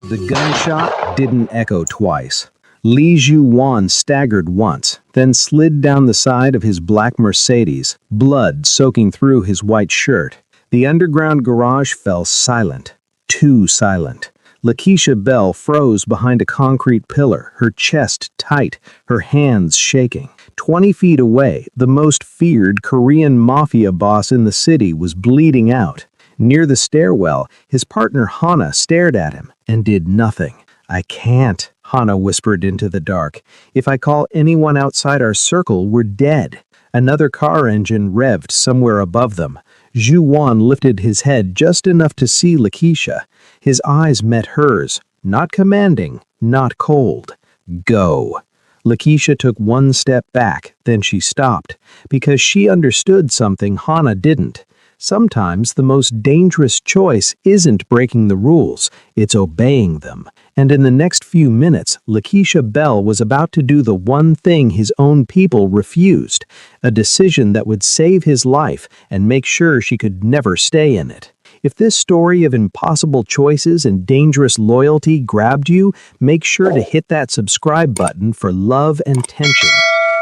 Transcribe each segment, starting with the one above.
The gunshot didn't echo twice. Li Juwan staggered once, then slid down the side of his black Mercedes, blood soaking through his white shirt. The underground garage fell silent. Too silent. Lakeisha Bell froze behind a concrete pillar, her chest tight, her hands shaking. 20 feet away, the most feared Korean Mafia boss in the city was bleeding out. Near the stairwell, his partner Hana stared at him and did nothing. "I can't," Hana whispered into the dark. "If I call anyone outside our circle, we're dead." Another car engine revved somewhere above them. Juwan lifted his head just enough to see Lakeisha. His eyes met hers, not commanding, not cold. "Go." Lakeisha took one step back, then she stopped, because she understood something Hana didn't. Sometimes the most dangerous choice isn't breaking the rules, it's obeying them. And in the next few minutes, Lakeisha Bell was about to do the one thing his own people refused, a decision that would save his life and make sure she could never stay in it. If this story of impossible choices and dangerous loyalty grabbed you, make sure to hit that subscribe button for love and tension.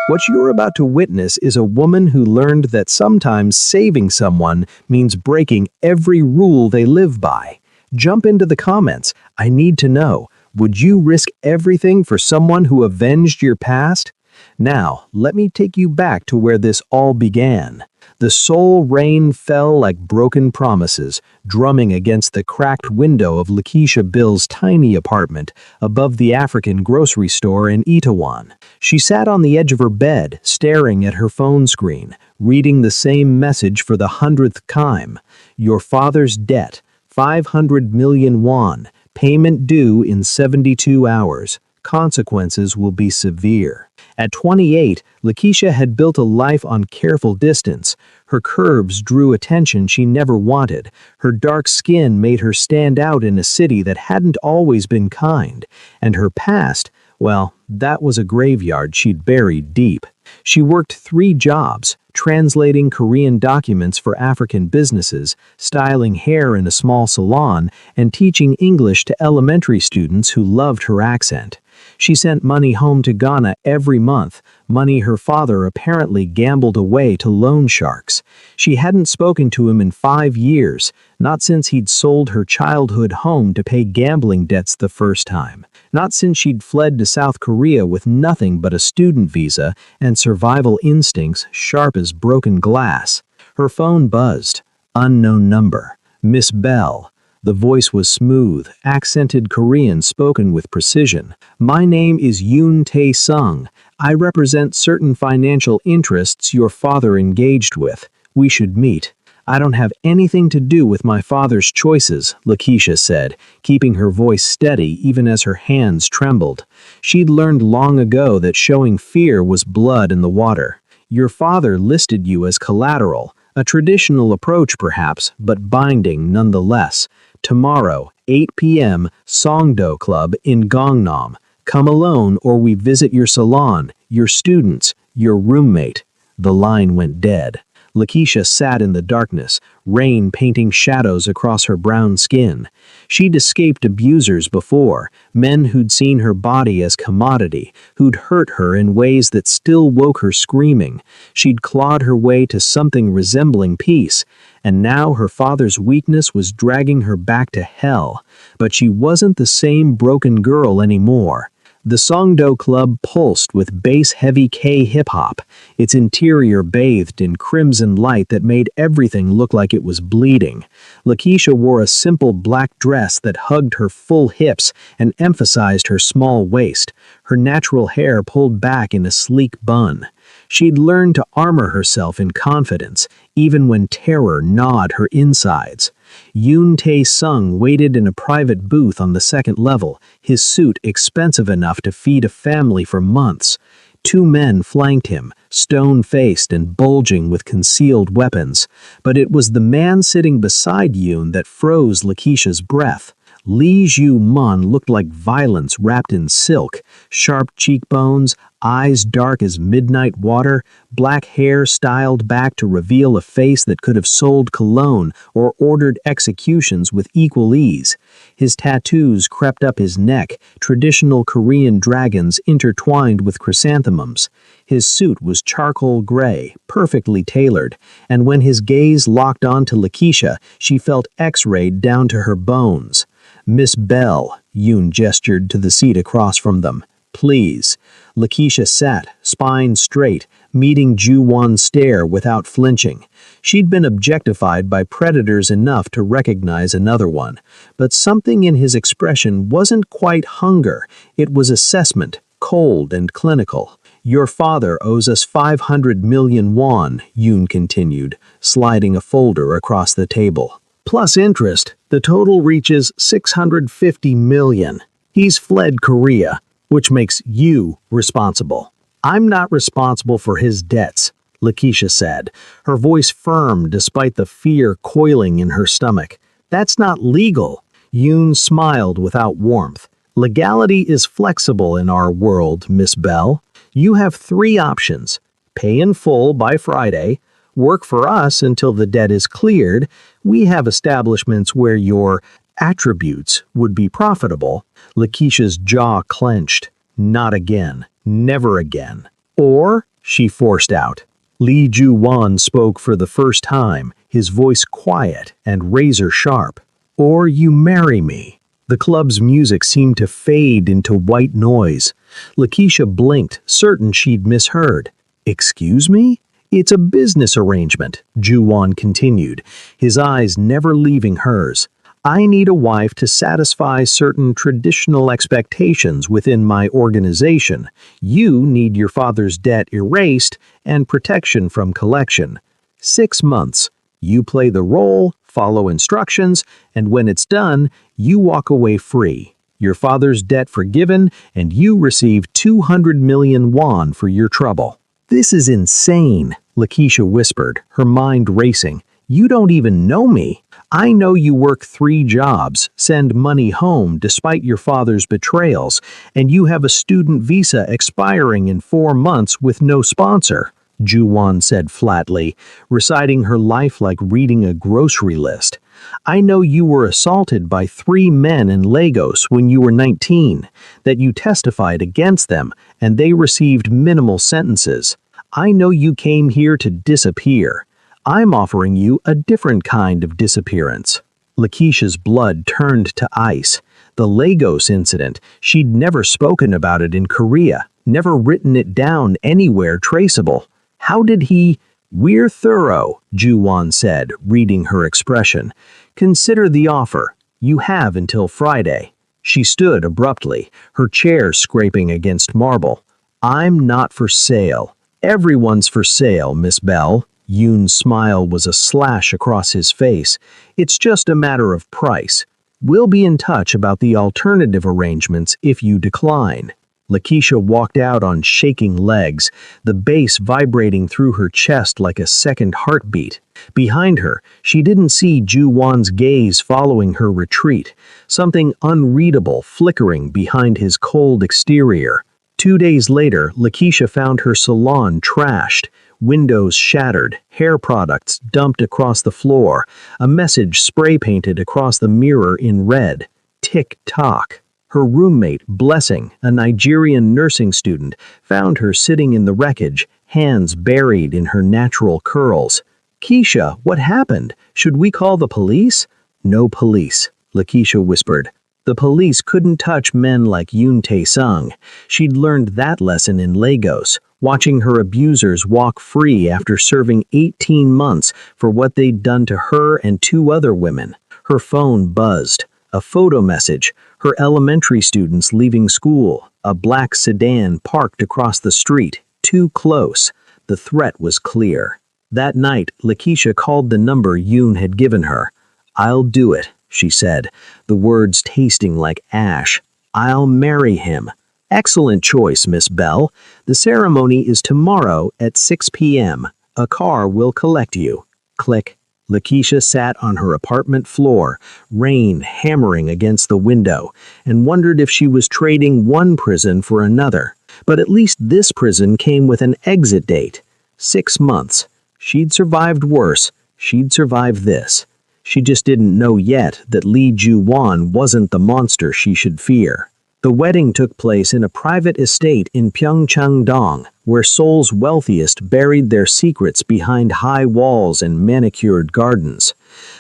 What you're about to witness is a woman who learned that sometimes saving someone means breaking every rule they live by. Jump into the comments. I need to know, would you risk everything for someone who avenged your past? Now, let me take you back to where this all began. The soul rain fell like broken promises, drumming against the cracked window of Lakeisha Bill's tiny apartment above the African grocery store in Itaewon. She sat on the edge of her bed, staring at her phone screen, reading the same message for the 100th time. "Your father's debt, 500 million won, payment due in 72 hours. Consequences will be severe." At 28, Lakeisha had built a life on careful distance. Her curves drew attention she never wanted. Her dark skin made her stand out in a city that hadn't always been kind. And her past, well, that was a graveyard she'd buried deep. She worked 3 jobs, translating Korean documents for African businesses, styling hair in a small salon, and teaching English to elementary students who loved her accent. She sent money home to Ghana every month, money her father apparently gambled away to loan sharks. She hadn't spoken to him in 5 years, not since he'd sold her childhood home to pay gambling debts the first time, not since she'd fled to South Korea with nothing but a student visa and survival instincts sharp as broken glass. Her phone buzzed. Unknown number. "Miss Bell." The voice was smooth, accented Korean spoken with precision. "My name is Yoon Tae-sung. I represent certain financial interests your father engaged with. We should meet." "I don't have anything to do with my father's choices," Lakeisha said, keeping her voice steady even as her hands trembled. She'd learned long ago that showing fear was blood in the water. "Your father listed you as collateral, a traditional approach perhaps, but binding nonetheless. Tomorrow, 8 p.m., Songdo Club in Gangnam. Come alone or we visit your salon, your students, your roommate." The line went dead. Lakeisha sat in the darkness, rain painting shadows across her brown skin. She'd escaped abusers before, men who'd seen her body as commodity, who'd hurt her in ways that still woke her screaming. She'd clawed her way to something resembling peace, and now her father's weakness was dragging her back to hell. But she wasn't the same broken girl anymore. The Songdo Club pulsed with bass-heavy K-hip-hop, its interior bathed in crimson light that made everything look like it was bleeding. Lakeisha wore a simple black dress that hugged her full hips and emphasized her small waist, her natural hair pulled back in a sleek bun. She'd learned to armor herself in confidence, even when terror gnawed her insides. Yoon Tae-sung waited in a private booth on the 2nd level, his suit expensive enough to feed a family for months. 2 men flanked him, stone-faced and bulging with concealed weapons. But it was the man sitting beside Yoon that froze Lakeisha's breath. Lee Ju-mun looked like violence wrapped in silk, sharp cheekbones, Eyes dark as midnight water, black hair styled back to reveal a face that could have sold cologne or ordered executions with equal ease. His tattoos crept up his neck, traditional Korean dragons intertwined with chrysanthemums. His suit was charcoal gray, perfectly tailored, and when his gaze locked onto Lakeisha, she felt x-rayed down to her bones. "Miss Bell," Yoon gestured to the seat across from them. "Please." Lakeisha sat, spine straight, meeting Ju-won's stare without flinching. She'd been objectified by predators enough to recognize another one, but something in his expression wasn't quite hunger, it was assessment, cold and clinical. "Your father owes us 500 million won, Yoon continued, sliding a folder across the table. Plus interest, the total reaches 650 million. He's fled Korea, which makes you responsible. I'm not responsible for his debts," Lakeisha said, her voice firm despite the fear coiling in her stomach. "That's not legal." Yoon smiled without warmth. "Legality is flexible in our world, Miss Bell. You have 3 options. Pay in full by Friday, work for us until the debt is cleared. We have establishments where your attributes would be profitable." Lakeisha's jaw clenched. "Not again. Never again." "Or," she forced out. Lee Ju-won spoke for the first time, his voice quiet and razor-sharp. "Or you marry me." The club's music seemed to fade into white noise. Lakeisha blinked, certain she'd misheard. "Excuse me? It's a business arrangement," Ju-won continued, his eyes never leaving hers. "I need a wife to satisfy certain traditional expectations within my organization. You need your father's debt erased and protection from collection. 6 months. You play the role, follow instructions, and when it's done, you walk away free. Your father's debt forgiven, and you receive 200 million won for your trouble." "This is insane," Lakeisha whispered, her mind racing. "You don't even know me. I know you work 3 jobs, send money home despite your father's betrayals, and you have a student visa expiring in 4 months with no sponsor," Ju-won said flatly, reciting her life like reading a grocery list. "I know you were assaulted by 3 men in Lagos when you were 19, that you testified against them, and they received minimal sentences. I know you came here to disappear. I'm offering you a different kind of disappearance." Lakeisha's blood turned to ice. The Lagos incident, she'd never spoken about it in Korea, never written it down anywhere traceable. How did he... "We're thorough," Ju-won said, reading her expression. "Consider the offer. You have until Friday." She stood abruptly, her chair scraping against marble. "I'm not for sale. Everyone's for sale, Miss Bell." Yoon's smile was a slash across his face. "It's just a matter of price. We'll be in touch about the alternative arrangements if you decline." Lakeisha walked out on shaking legs, the bass vibrating through her chest like a second heartbeat. Behind her, she didn't see Ju-won's gaze following her retreat, something unreadable flickering behind his cold exterior. 2 days later, Lakeisha found her salon trashed, windows shattered, hair products dumped across the floor, a message spray-painted across the mirror in red. Tick-tock. Her roommate, Blessing, a Nigerian nursing student, found her sitting in the wreckage, hands buried in her natural curls. "Keisha, what happened? Should we call the police?" "No police," Lakeisha whispered. The police couldn't touch men like Yoon Tae-sung. She'd learned that lesson in Lagos, watching her abusers walk free after serving 18 months for what they'd done to her and 2 other women. Her phone buzzed. A photo message, her elementary students leaving school, a black sedan parked across the street, too close. The threat was clear. That night, Lakeisha called the number Yoon had given her. "I'll do it," she said, the words tasting like ash. "I'll marry him." "Excellent choice, Miss Bell. The ceremony is tomorrow at 6 p.m. A car will collect you." Click. Lakeisha sat on her apartment floor, rain hammering against the window, and wondered if she was trading one prison for another. But at least this prison came with an exit date. 6 months. She'd survived worse. She'd survived this. She just didn't know yet that Lee Ju-won wasn't the monster she should fear. The wedding took place in a private estate in Pyeongchang-dong, where Seoul's wealthiest buried their secrets behind high walls and manicured gardens.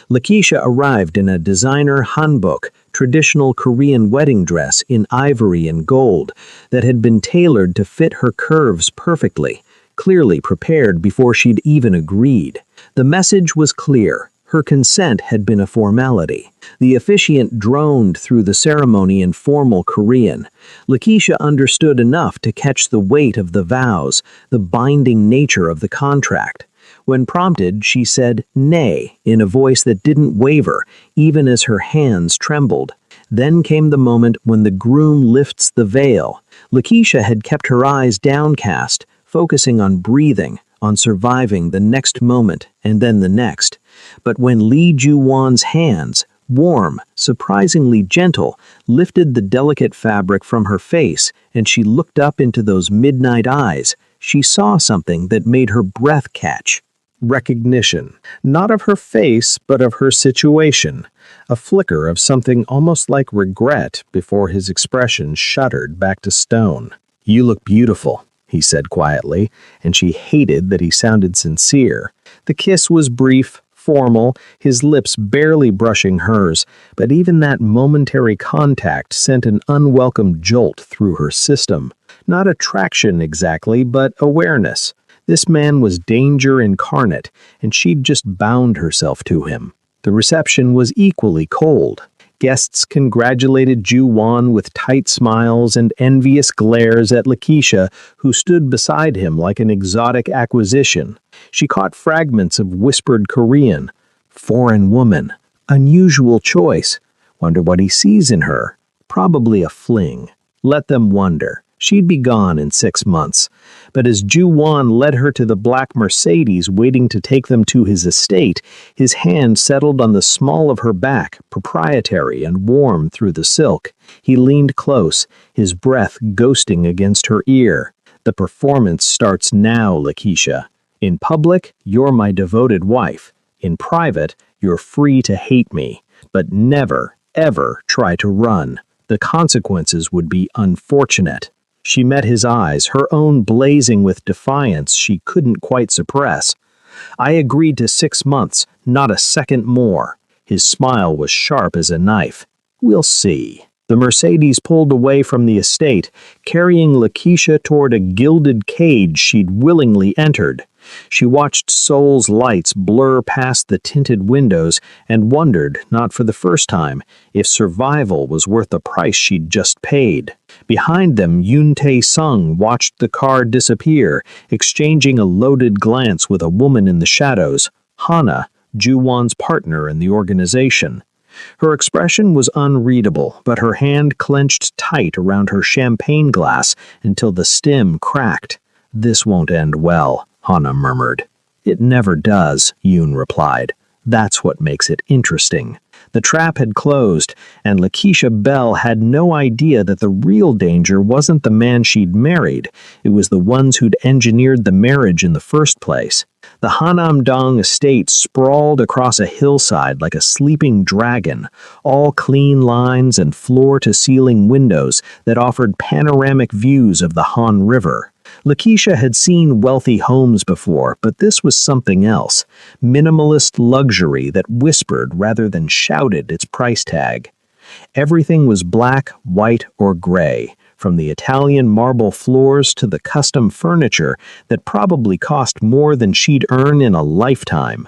Lakeisha arrived in a designer hanbok, traditional Korean wedding dress in ivory and gold, that had been tailored to fit her curves perfectly, clearly prepared before she'd even agreed. The message was clear. Her consent had been a formality. The officiant droned through the ceremony in formal Korean. Lakeisha understood enough to catch the weight of the vows, the binding nature of the contract. When prompted, she said nay in a voice that didn't waver, even as her hands trembled. Then came the moment when the groom lifts the veil. Lakeisha had kept her eyes downcast, focusing on breathing, on surviving the next moment and then the next. But when Lee Ju-won's hands, warm, surprisingly gentle, lifted the delicate fabric from her face and she looked up into those midnight eyes, she saw something that made her breath catch. Recognition, not of her face, but of her situation. A flicker of something almost like regret before his expression shuddered back to stone. "You look beautiful," he said quietly, and she hated that he sounded sincere. The kiss was brief, formal, his lips barely brushing hers, but even that momentary contact sent an unwelcome jolt through her system. Not attraction exactly, but awareness. This man was danger incarnate, and she'd just bound herself to him. The reception was equally cold. Guests congratulated Ju-won with tight smiles and envious glares at Lakeisha, who stood beside him like an exotic acquisition. She caught fragments of whispered Korean. Foreign woman. Unusual choice. Wonder what he sees in her. Probably a fling. Let them wonder. She'd be gone in 6 months. But as Ju-won led her to the black Mercedes waiting to take them to his estate, his hand settled on the small of her back, proprietary and warm through the silk. He leaned close, his breath ghosting against her ear. "The performance starts now, Lakeisha. In public, you're my devoted wife. In private, you're free to hate me. But never, ever try to run. The consequences would be unfortunate." She met his eyes, her own blazing with defiance she couldn't quite suppress. "I agreed to 6 months, not a second more." His smile was sharp as a knife. "We'll see." The Mercedes pulled away from the estate, carrying Lakeisha toward a gilded cage she'd willingly entered. She watched Seoul's lights blur past the tinted windows and wondered, not for the first time, if survival was worth the price she'd just paid. Behind them, Yoon Tae-sung watched the car disappear, exchanging a loaded glance with a woman in the shadows, Hana, Ju-won's partner in the organization. Her expression was unreadable, but her hand clenched tight around her champagne glass until the stem cracked. "This won't end well," Hana murmured. "It never does," Yoon replied. "That's what makes it interesting." The trap had closed, and Lakeisha Bell had no idea that the real danger wasn't the man she'd married. It was the ones who'd engineered the marriage in the first place. The Hanam-dong estate sprawled across a hillside like a sleeping dragon, all clean lines and floor-to-ceiling windows that offered panoramic views of the Han River. Lakeisha had seen wealthy homes before, but this was something else. Minimalist luxury that whispered rather than shouted its price tag. Everything was black, white, or gray, from the Italian marble floors to the custom furniture that probably cost more than she'd earn in a lifetime.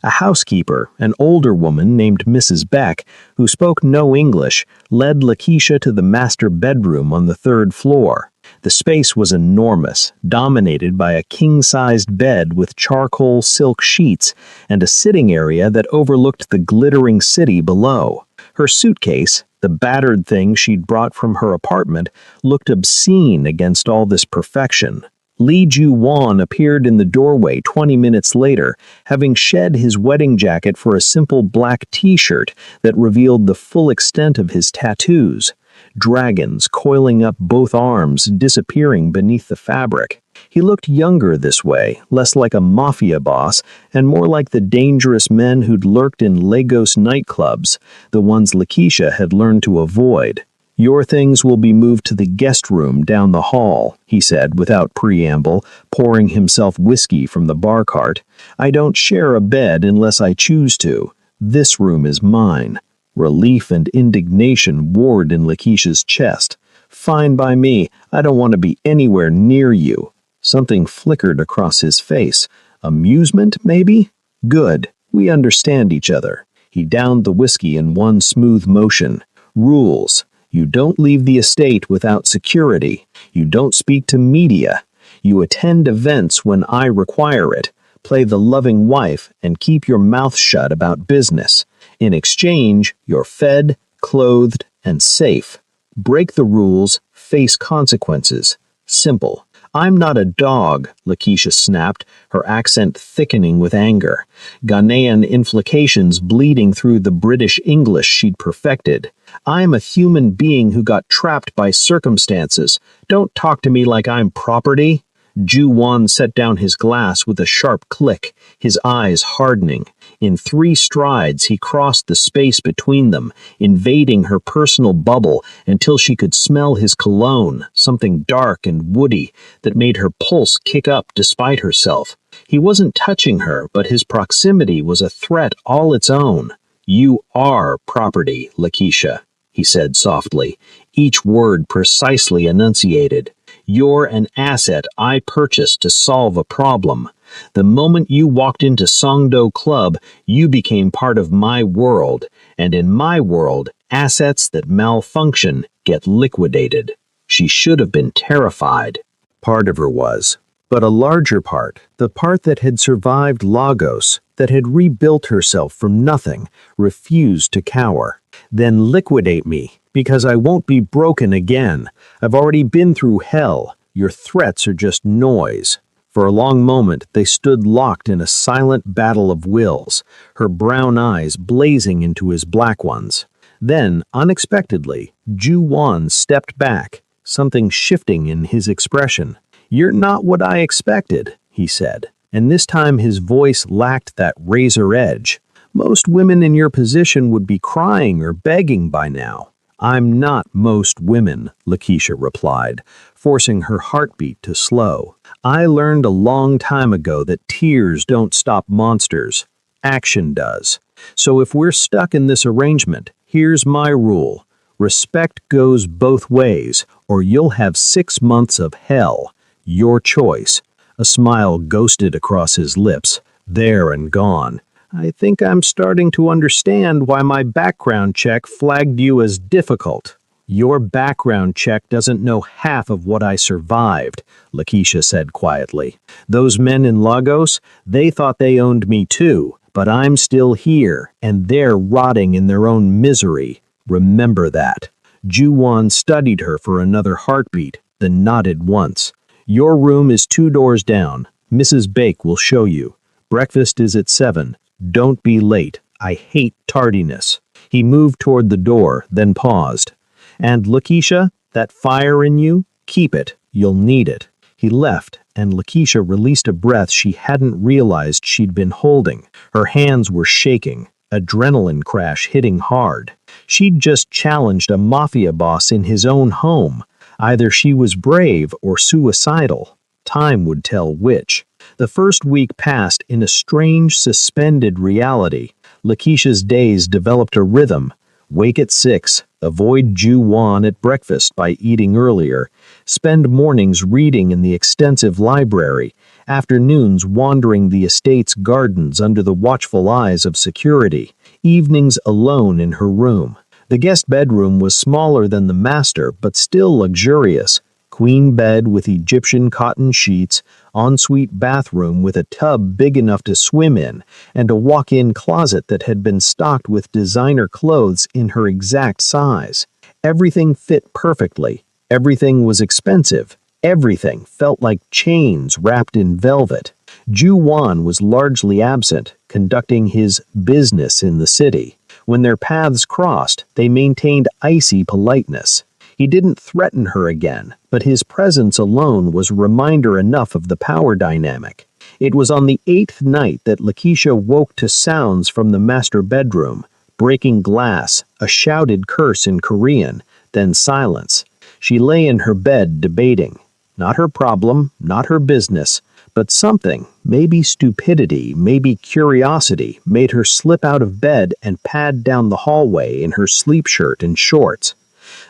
A housekeeper, an older woman named Mrs. Beck, who spoke no English, led Lakeisha to the master bedroom on the 3rd floor. The space was enormous, dominated by a king-sized bed with charcoal silk sheets and a sitting area that overlooked the glittering city below. Her suitcase, the battered thing she'd brought from her apartment, looked obscene against all this perfection. Lee Ju-won appeared in the doorway 20 minutes later, having shed his wedding jacket for a simple black t-shirt that revealed the full extent of his tattoos. dragons coiling up both arms, disappearing beneath the fabric. He looked younger this way, less like a mafia boss, and more like the dangerous men who'd lurked in Lagos nightclubs, the ones Lakeisha had learned to avoid. "Your things will be moved to the guest room down the hall," he said without preamble, pouring himself whiskey from the bar cart. "I don't share a bed unless I choose to. This room is mine." Relief and indignation warred in Lakeisha's chest. "Fine by me. I don't want to be anywhere near you." Something flickered across his face. Amusement, maybe? Good. We understand each other. He downed the whiskey in one smooth motion. "Rules. You don't leave the estate without security. You don't speak to media. You attend events when I require it. Play the loving wife and keep your mouth shut about business. In exchange, you're fed, clothed, and safe. Break the rules, face consequences. Simple. "I'm not a dog," Lakeisha snapped, her accent thickening with anger, Ghanaian inflections bleeding through the British English she'd perfected. "I'm a human being who got trapped by circumstances. Don't talk to me like I'm property." Ju-Wan set down his glass with a sharp click, his eyes hardening. In 3 strides, he crossed the space between them, invading her personal bubble until she could smell his cologne, something dark and woody that made her pulse kick up despite herself. He wasn't touching her, but his proximity was a threat all its own. "You are property, Lakeisha," he said softly, each word precisely enunciated. "You're an asset I purchased to solve a problem. The moment you walked into Songdo Club, you became part of my world, and in my world, assets that malfunction get liquidated." She should have been terrified. Part of her was. But a larger part, the part that had survived Lagos, that had rebuilt herself from nothing, refused to cower. "Then liquidate me, because I won't be broken again. I've already been through hell. Your threats are just noise." For a long moment, they stood locked in a silent battle of wills, her brown eyes blazing into his black ones. Then, unexpectedly, Ju-Wan stepped back, something shifting in his expression. "You're not what I expected," he said, and this time his voice lacked that razor edge. "Most women in your position would be crying or begging by now." "I'm not most women," Lakeisha replied, forcing her heartbeat to slow. "I learned a long time ago that tears don't stop monsters. Action does. So if we're stuck in this arrangement, here's my rule. Respect goes both ways, or you'll have 6 months of hell. Your choice." A smile ghosted across his lips, there and gone. "I think I'm starting to understand why my background check flagged you as difficult." "Your background check doesn't know half of what I survived," Lakeisha said quietly. "Those men in Lagos, they thought they owned me too, but I'm still here, and they're rotting in their own misery. Remember that." Ju-Wan studied her for another heartbeat, then nodded once. "Your room is 2 doors down. Mrs. Bake will show you. Breakfast is at 7. Don't be late. I hate tardiness." He moved toward the door, then paused. "And Lakeisha, that fire in you, keep it. You'll need it." He left, and Lakeisha released a breath she hadn't realized she'd been holding. Her hands were shaking, adrenaline crash hitting hard. She'd just challenged a mafia boss in his own home. Either she was brave or suicidal. Time would tell which. The first week passed in a strange, suspended reality. Lakeisha's days developed a rhythm. Wake at 6, avoid Ju-Wan at breakfast by eating earlier, spend mornings reading in the extensive library, afternoons wandering the estate's gardens under the watchful eyes of security, evenings alone in her room. The guest bedroom was smaller than the master, but still luxurious. Queen bed with Egyptian cotton sheets, ensuite bathroom with a tub big enough to swim in, and a walk-in closet that had been stocked with designer clothes in her exact size. Everything fit perfectly. Everything was expensive. Everything felt like chains wrapped in velvet. Ju-Wan was largely absent, conducting his business in the city. When their paths crossed, they maintained icy politeness. He didn't threaten her again, but his presence alone was reminder enough of the power dynamic. It was on the 8th night that Lakeisha woke to sounds from the master bedroom, breaking glass, a shouted curse in Korean, then silence. She lay in her bed debating. Not her problem, not her business, but something, maybe stupidity, maybe curiosity, made her slip out of bed and pad down the hallway in her sleep shirt and shorts.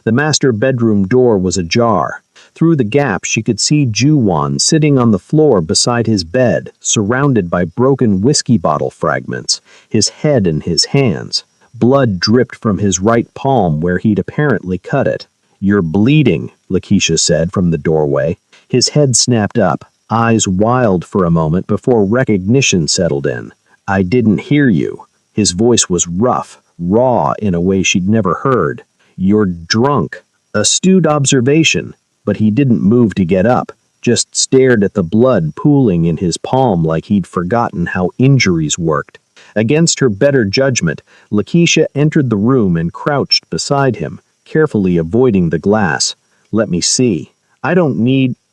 The master bedroom door was ajar. Through the gap she could see Ju-won sitting on the floor beside his bed, surrounded by broken whiskey bottle fragments, his head in his hands. Blood dripped from his right palm where he'd apparently cut it. "You're bleeding," Lakeisha said from the doorway. His head snapped up, eyes wild for a moment before recognition settled in. "I didn't hear you." His voice was rough, raw in a way she'd never heard. "You're drunk." Astute observation, but he didn't move to get up, just stared at the blood pooling in his palm like he'd forgotten how injuries worked. Against her better judgment, Lakeisha entered the room and crouched beside him, carefully avoiding the glass. "Let me see.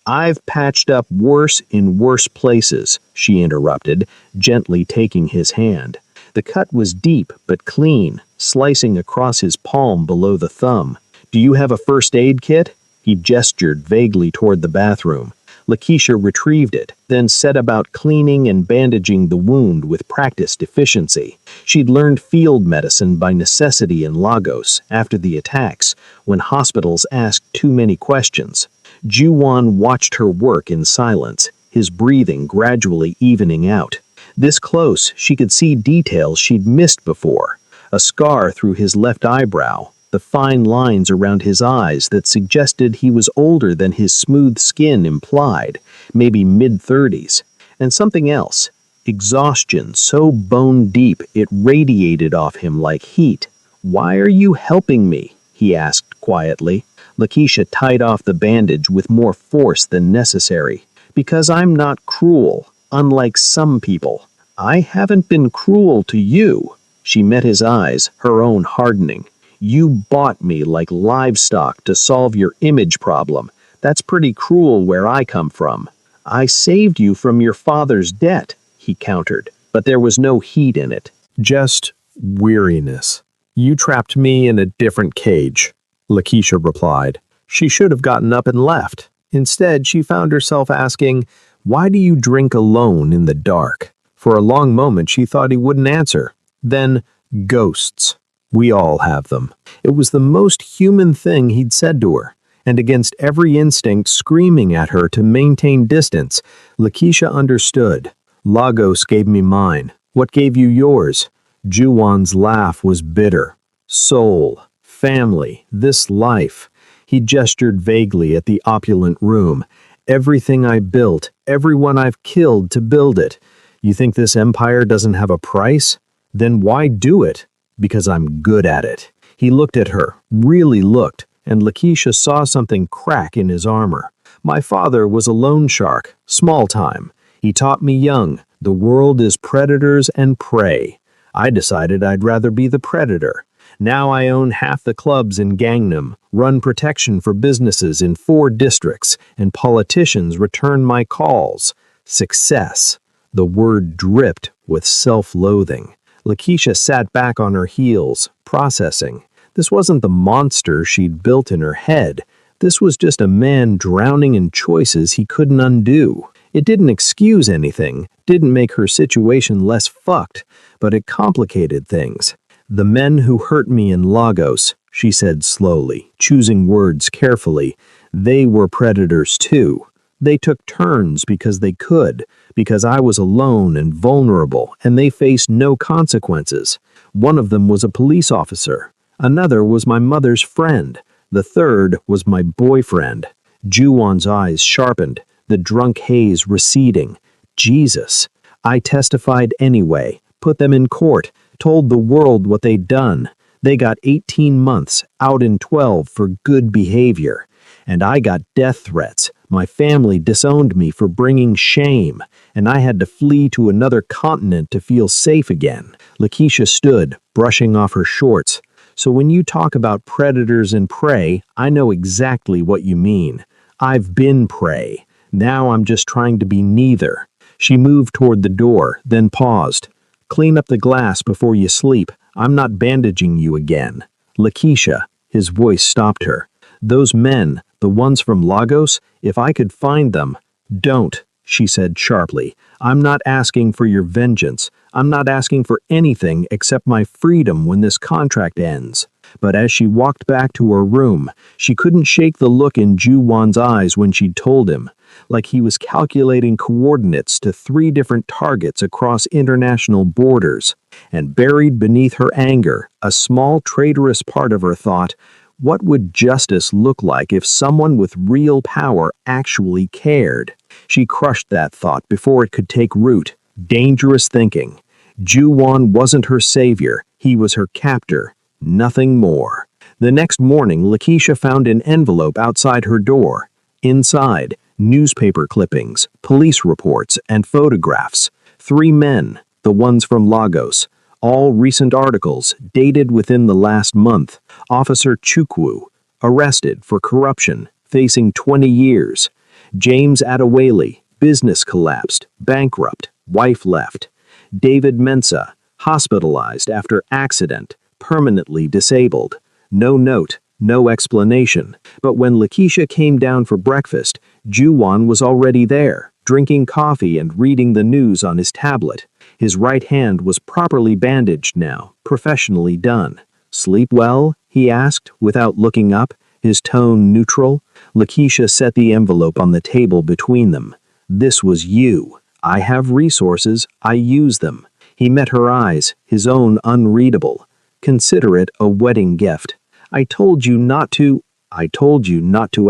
I've patched up worse in worse places," she interrupted, gently taking his hand. The cut was deep but clean, slicing across his palm below the thumb. "Do you have a first aid kit?" He gestured vaguely toward the bathroom. Lakeisha retrieved it, then set about cleaning and bandaging the wound with practiced efficiency. She'd learned field medicine by necessity in Lagos after the attacks, when hospitals asked too many questions. Ju-won watched her work in silence, his breathing gradually evening out. This close, she could see details she'd missed before. A scar through his left eyebrow, the fine lines around his eyes that suggested he was older than his smooth skin implied, maybe mid-30s. And something else, exhaustion so bone-deep it radiated off him like heat. "Why are you helping me?" he asked quietly. Lakeisha tied off the bandage with more force than necessary. "Because I'm not cruel, unlike some people." "I haven't been cruel to you." She met his eyes, her own hardening. "You bought me like livestock to solve your image problem. That's pretty cruel where I come from." "I saved you from your father's debt," he countered, but there was no heat in it. "Just weariness. You trapped me in a different cage," Lakeisha replied. She should have gotten up and left. Instead, she found herself asking, "Why do you drink alone in the dark?" For a long moment, she thought he wouldn't answer. Then, ghosts. We all have them. It was the most human thing he'd said to her, and against every instinct screaming at her to maintain distance, Lakeisha understood. "Lagos gave me mine. What gave you yours?" Ju-won's laugh was bitter. "Soul. Family. This life." He gestured vaguely at the opulent room. "Everything I built, everyone I've killed to build it. You think this empire doesn't have a price? Then why do it? Because I'm good at it." He looked at her, really looked, and Lakeisha saw something crack in his armor. "My father was a loan shark, small time. He taught me young, the world is predators and prey. I decided I'd rather be the predator. Now I own half the clubs in Gangnam, run protection for businesses in 4 districts, and politicians return my calls. Success." The word dripped with self-loathing. Lakeisha sat back on her heels, processing. This wasn't the monster she'd built in her head. This was just a man drowning in choices he couldn't undo. It didn't excuse anything, didn't make her situation less fucked, but it complicated things. "The men who hurt me in Lagos," she said slowly, choosing words carefully, "they were predators too. They took turns because they could, because I was alone and vulnerable, and they faced no consequences. One of them was a police officer. Another was my mother's friend. The third was my boyfriend." Ju-won's eyes sharpened, the drunk haze receding. "Jesus." "I testified anyway, put them in court, told the world what they'd done. They got 18 months, out in 12 for good behavior. And I got death threats. My family disowned me for bringing shame, and I had to flee to another continent to feel safe again." Lakeisha stood, brushing off her shorts. So when you talk about predators and prey, I know exactly what you mean. I've been prey. Now I'm just trying to be neither. She moved toward the door, then paused. Clean up the glass before you sleep. I'm not bandaging you again. Lakeisha, his voice stopped her. Those men, the ones from Lagos, if I could find them. Don't, she said sharply. I'm not asking for your vengeance. I'm not asking for anything except my freedom when this contract ends. But as she walked back to her room, she couldn't shake the look in Ju-won's eyes when she'd told him, like he was calculating coordinates to 3 different targets across international borders. And buried beneath her anger, a small traitorous part of her thought, what would justice look like if someone with real power actually cared? She crushed that thought before it could take root. Dangerous thinking. Ju-won wasn't her savior, he was her captor. Nothing more. The next morning, Lakeisha found an envelope outside her door. Inside, newspaper clippings, police reports, and photographs. 3 men, the ones from Lagos. All recent articles, dated within the last month. Officer Chukwu, arrested for corruption, facing 20 years. James Adewale, business collapsed, bankrupt, wife left. David Mensah, hospitalized after accident, permanently disabled. No note, no explanation. But when Lakeisha came down for breakfast, Ju-won was already there, drinking coffee and reading the news on his tablet. His right hand was properly bandaged now, professionally done. Sleep well? He asked, without looking up, his tone neutral. Lakeisha set the envelope on the table between them. This was you. I have resources, I use them. He met her eyes, his own unreadable. Consider it a wedding gift. I told you not to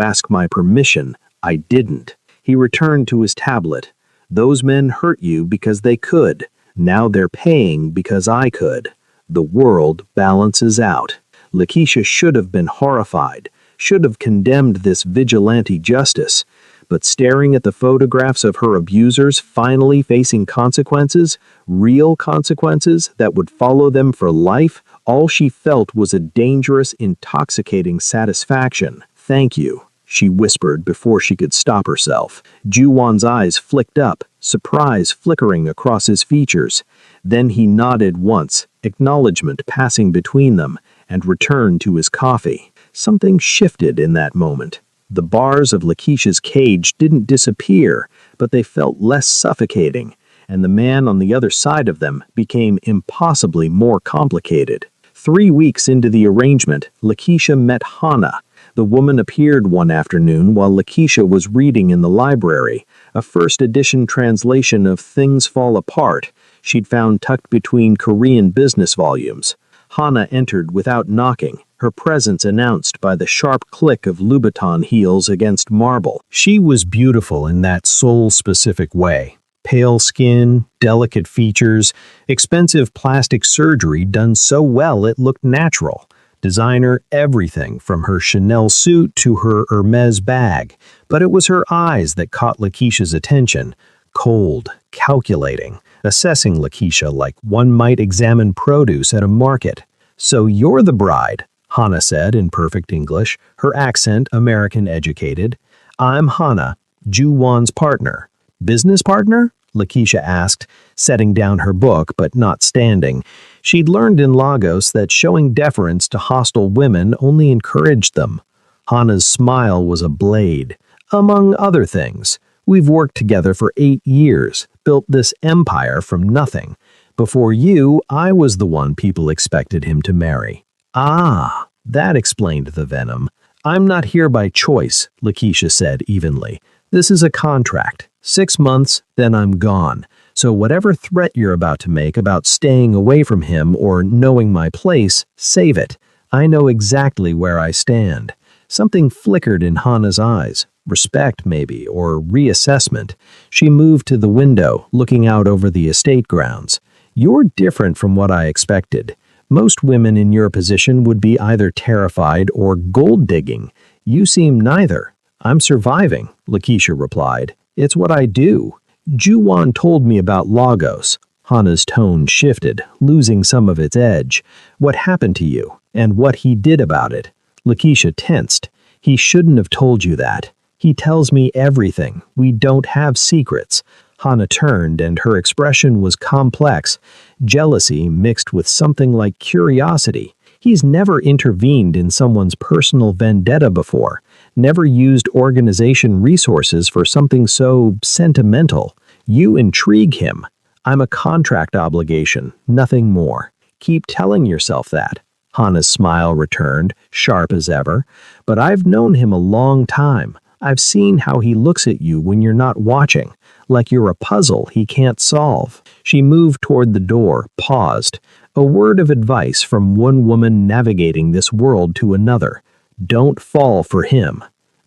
ask my permission. I didn't. He returned to his tablet. Those men hurt you because they could. Now they're paying because I could. The world balances out. Lakeisha should have been horrified, should have condemned this vigilante justice. But staring at the photographs of her abusers finally facing consequences, real consequences that would follow them for life, all she felt was a dangerous, intoxicating satisfaction. Thank you, she whispered before she could stop herself. Ju-won's eyes flicked up, surprise flickering across his features. Then he nodded once, acknowledgement passing between them, and returned to his coffee. Something shifted in that moment. The bars of Lakeisha's cage didn't disappear, but they felt less suffocating, and the man on the other side of them became impossibly more complicated. 3 weeks into the arrangement, Lakeisha met Hannah. The woman appeared one afternoon while Lakeisha was reading in the library, a first-edition translation of Things Fall Apart she'd found tucked between Korean business volumes. Hannah entered without knocking, her presence announced by the sharp click of Louboutin heels against marble. She was beautiful in that soul-specific way. Pale skin, delicate features, expensive plastic surgery done so well it looked natural. Designer everything from her Chanel suit to her Hermes bag. But it was her eyes that caught Lakeisha's attention. Cold, calculating, assessing Lakeisha like one might examine produce at a market. "So you're the bride," Hannah said in perfect English, her accent American educated. "I'm Hannah, Ju-won's partner." "Business partner?" Lakeisha asked, setting down her book but not standing. She'd learned in Lagos that showing deference to hostile women only encouraged them. Hannah's smile was a blade. "Among other things, we've worked together for 8 years, built this empire from nothing. Before you, I was the one people expected him to marry." "Ah, that explained the venom." "I'm not here by choice," Lakeisha said evenly. "This is a contract. 6 months, then I'm gone. So whatever threat you're about to make about staying away from him or knowing my place, save it. I know exactly where I stand." Something flickered in Hannah's eyes. Respect, maybe, or reassessment. She moved to the window, looking out over the estate grounds. "You're different from what I expected. Most women in your position would be either terrified or gold-digging. You seem neither." "I'm surviving," Lakeisha replied. "It's what I do." "Ju-won told me about Lagos." Hannah's tone shifted, losing some of its edge. "What happened to you?" And what he did about it. Lakeisha tensed. He shouldn't have told you that. He tells me everything. We don't have secrets. Hannah turned, and her expression was complex, jealousy mixed with something like curiosity. He's never intervened in someone's personal vendetta before, never used organization resources for something so sentimental. You intrigue him. I'm a contract obligation, nothing more. Keep telling yourself that. Hannah's smile returned, sharp as ever. But I've known him a long time. I've seen how he looks at you when you're not watching, like you're a puzzle he can't solve. She moved toward the door, paused. A word of advice from one woman navigating this world to another. Don't fall for him.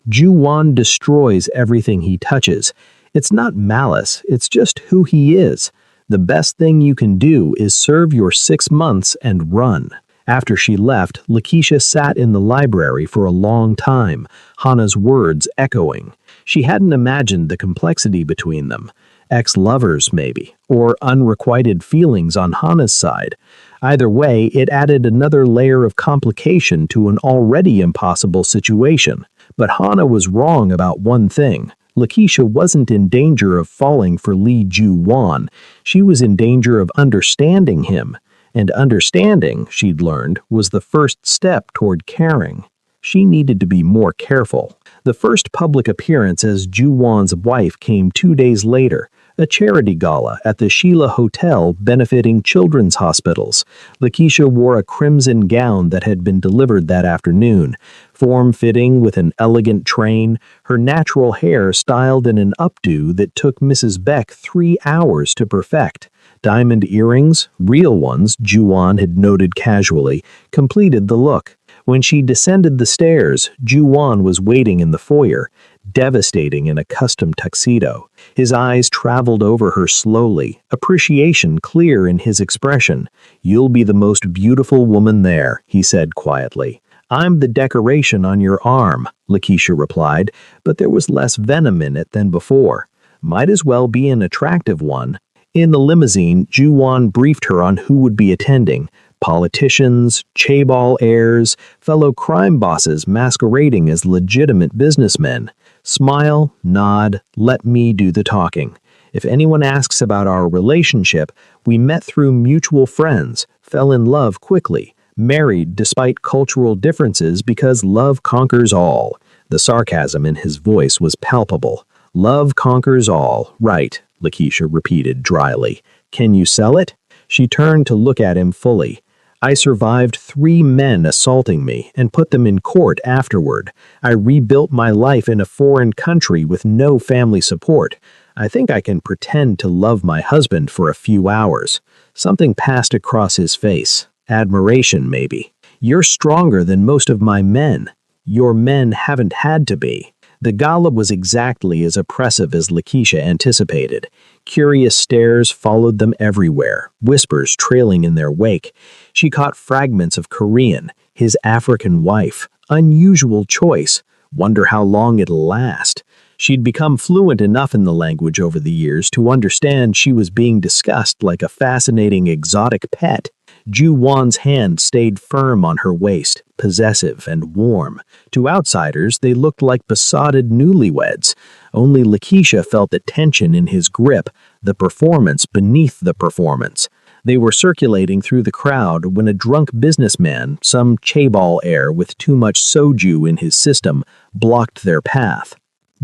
Ju-won destroys everything he touches. It's not malice, it's just who he is. The best thing you can do is serve your 6 months and run. After she left, Lakeisha sat in the library for a long time, Hannah's words echoing. She hadn't imagined the complexity between them. Ex-lovers, maybe, or unrequited feelings on Hannah's side. Either way, it added another layer of complication to an already impossible situation. But Hannah was wrong about one thing. Lakeisha wasn't in danger of falling for Lee Ju-won. She was in danger of understanding him. And understanding, she'd learned, was the first step toward caring. She needed to be more careful. The first public appearance as Ju-won's wife came 2 days later, a charity gala at the Sheila Hotel benefiting children's hospitals. Lakeisha wore a crimson gown that had been delivered that afternoon, form-fitting with an elegant train, her natural hair styled in an updo that took Mrs. Beck 3 hours to perfect. Diamond earrings, real ones Ju-won had noted casually, completed the look. When she descended the stairs, Ju-won was waiting in the foyer, devastating in a custom tuxedo. His eyes traveled over her slowly, appreciation clear in his expression. "You'll be the most beautiful woman there," he said quietly. "I'm the decoration on your arm," Lakeisha replied, but there was less venom in it than before. "Might as well be an attractive one." In the limousine, Ju-won briefed her on who would be attending. Politicians, chaebol heirs, fellow crime bosses masquerading as legitimate businessmen. Smile, nod, let me do the talking. If anyone asks about our relationship, we met through mutual friends, fell in love quickly, married despite cultural differences because love conquers all. The sarcasm in his voice was palpable. Love conquers all, right, Lakeisha repeated dryly. Can you sell it? She turned to look at him fully. I survived 3 men assaulting me and put them in court afterward. I rebuilt my life in a foreign country with no family support. I think I can pretend to love my husband for a few hours. Something passed across his face. Admiration, maybe. You're stronger than most of my men. Your men haven't had to be. The gala was exactly as oppressive as Lakeisha anticipated. Curious stares followed them everywhere, whispers trailing in their wake. She caught fragments of Korean, his African wife. Unusual choice. Wonder how long it'll last. She'd become fluent enough in the language over the years to understand she was being discussed like a fascinating exotic pet. Ju-won's hand stayed firm on her waist, possessive and warm. To outsiders, they looked like besotted newlyweds. Only Lakeisha felt the tension in his grip, the performance beneath the performance. They were circulating through the crowd when a drunk businessman, some chaebol heir with too much soju in his system, blocked their path.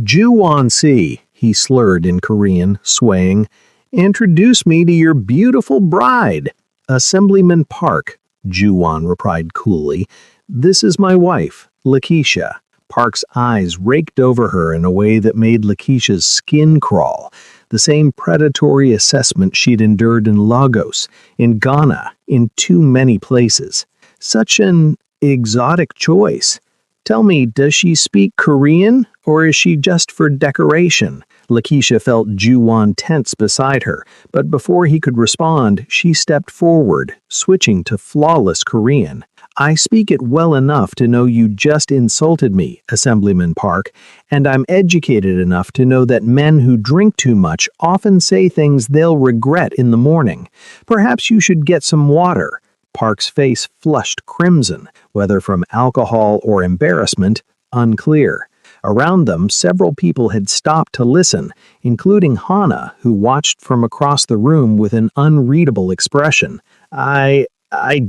"FIANCEE," he slurred in Korean, swaying. "Introduce me to your beautiful bride." "Assemblyman Park," Ju-won replied coolly. "This is my wife, Lakeisha." Park's eyes raked over her in a way that made Lakeisha's skin crawl. The same predatory assessment she'd endured in Lagos, in Ghana, in too many places. Such an exotic choice. "Tell me, does she speak Korean, or is she just for decoration?" Lakeisha felt Ju-won tense beside her, but before he could respond, she stepped forward, switching to flawless Korean. "I speak it well enough to know you just insulted me, Assemblyman Park, and I'm educated enough to know that men who drink too much often say things they'll regret in the morning. Perhaps you should get some water. Park's face flushed crimson, whether from alcohol or embarrassment, unclear. Around them, several people had stopped to listen, including Hana, who watched from across the room with an unreadable expression. I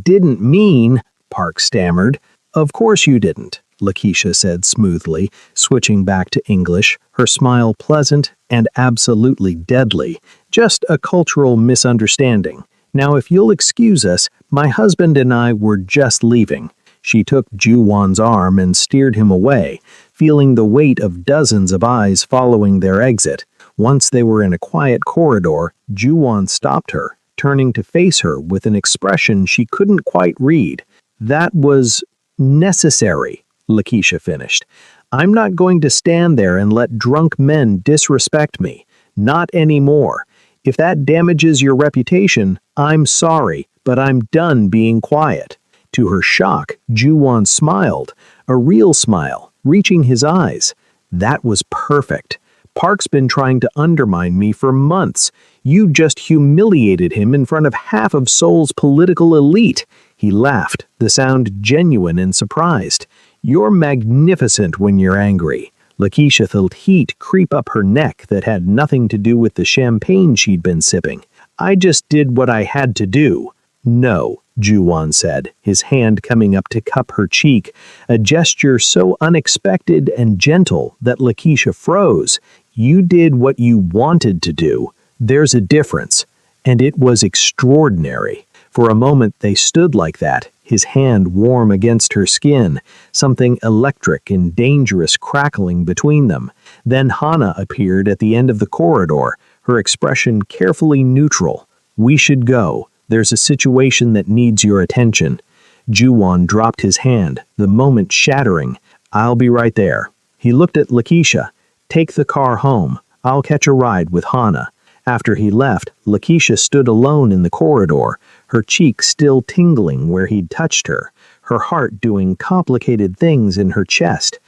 didn't mean, Park stammered. Of course you didn't, Lakeisha said smoothly, switching back to English, her smile pleasant and absolutely deadly. Just a cultural misunderstanding. Now, if you'll excuse us, my husband and I were just leaving. She took Ju-won's arm and steered him away, feeling the weight of dozens of eyes following their exit. Once they were in a quiet corridor, Ju-won stopped her, turning to face her with an expression she couldn't quite read. That was necessary, Lakeisha finished. I'm not going to stand there and let drunk men disrespect me. Not anymore. If that damages your reputation, I'm sorry, but I'm done being quiet. To her shock, Ju-won smiled, a real smile, reaching his eyes. That was perfect. Park's been trying to undermine me for months. You just humiliated him in front of half of Seoul's political elite. He laughed, the sound genuine and surprised. You're magnificent when you're angry. Lakeisha felt heat creep up her neck that had nothing to do with the champagne she'd been sipping. I just did what I had to do. No, Ju-won said, his hand coming up to cup her cheek, a gesture so unexpected and gentle that Lakeisha froze. You did what you wanted to do. There's a difference. And it was extraordinary. For a moment they stood like that, his hand warm against her skin, something electric and dangerous crackling between them. Then Hana appeared at the end of the corridor, her expression carefully neutral. We should go. There's a situation that needs your attention. Ju-won dropped his hand, the moment shattering. I'll be right there. He looked at Lakeisha. Take the car home. I'll catch a ride with Hana. After he left, Lakeisha stood alone in the corridor, her cheek still tingling where he'd touched her, her heart doing complicated things in her chest.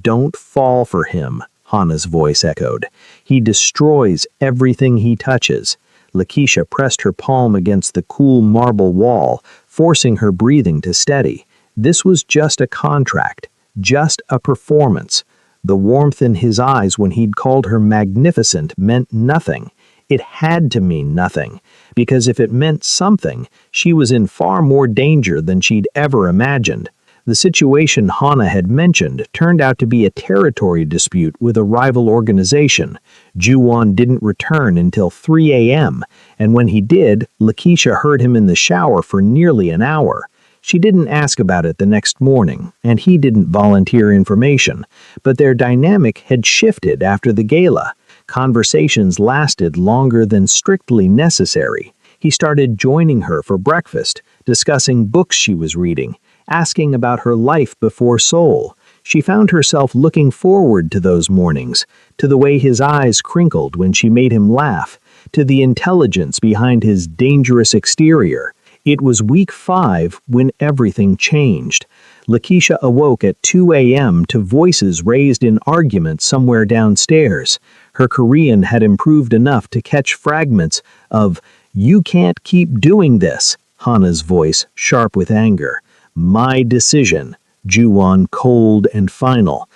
Don't fall for him, Hana's voice echoed. He destroys everything he touches. Lakeisha pressed her palm against the cool marble wall, forcing her breathing to steady. This was just a contract, just a performance. The warmth in his eyes when he'd called her magnificent meant nothing. It had to mean nothing, because if it meant something, she was in far more danger than she'd ever imagined. The situation Hana had mentioned turned out to be a territory dispute with a rival organization. Ju-won didn't return until 3 a.m., and when he did, Lakeisha heard him in the shower for nearly an hour. She didn't ask about it the next morning, and he didn't volunteer information, but their dynamic had shifted after the gala. Conversations lasted longer than strictly necessary. He started joining her for breakfast, discussing books she was reading, asking about her life before Seoul. She found herself looking forward to those mornings, to the way his eyes crinkled when she made him laugh, to the intelligence behind his dangerous exterior. It was week 5 when everything changed. Lakeisha awoke at 2 a.m. to voices raised in argument somewhere downstairs. Her Korean had improved enough to catch fragments of, "You can't keep doing this," Hana's voice, sharp with anger. "My decision," Ju-won cold and final.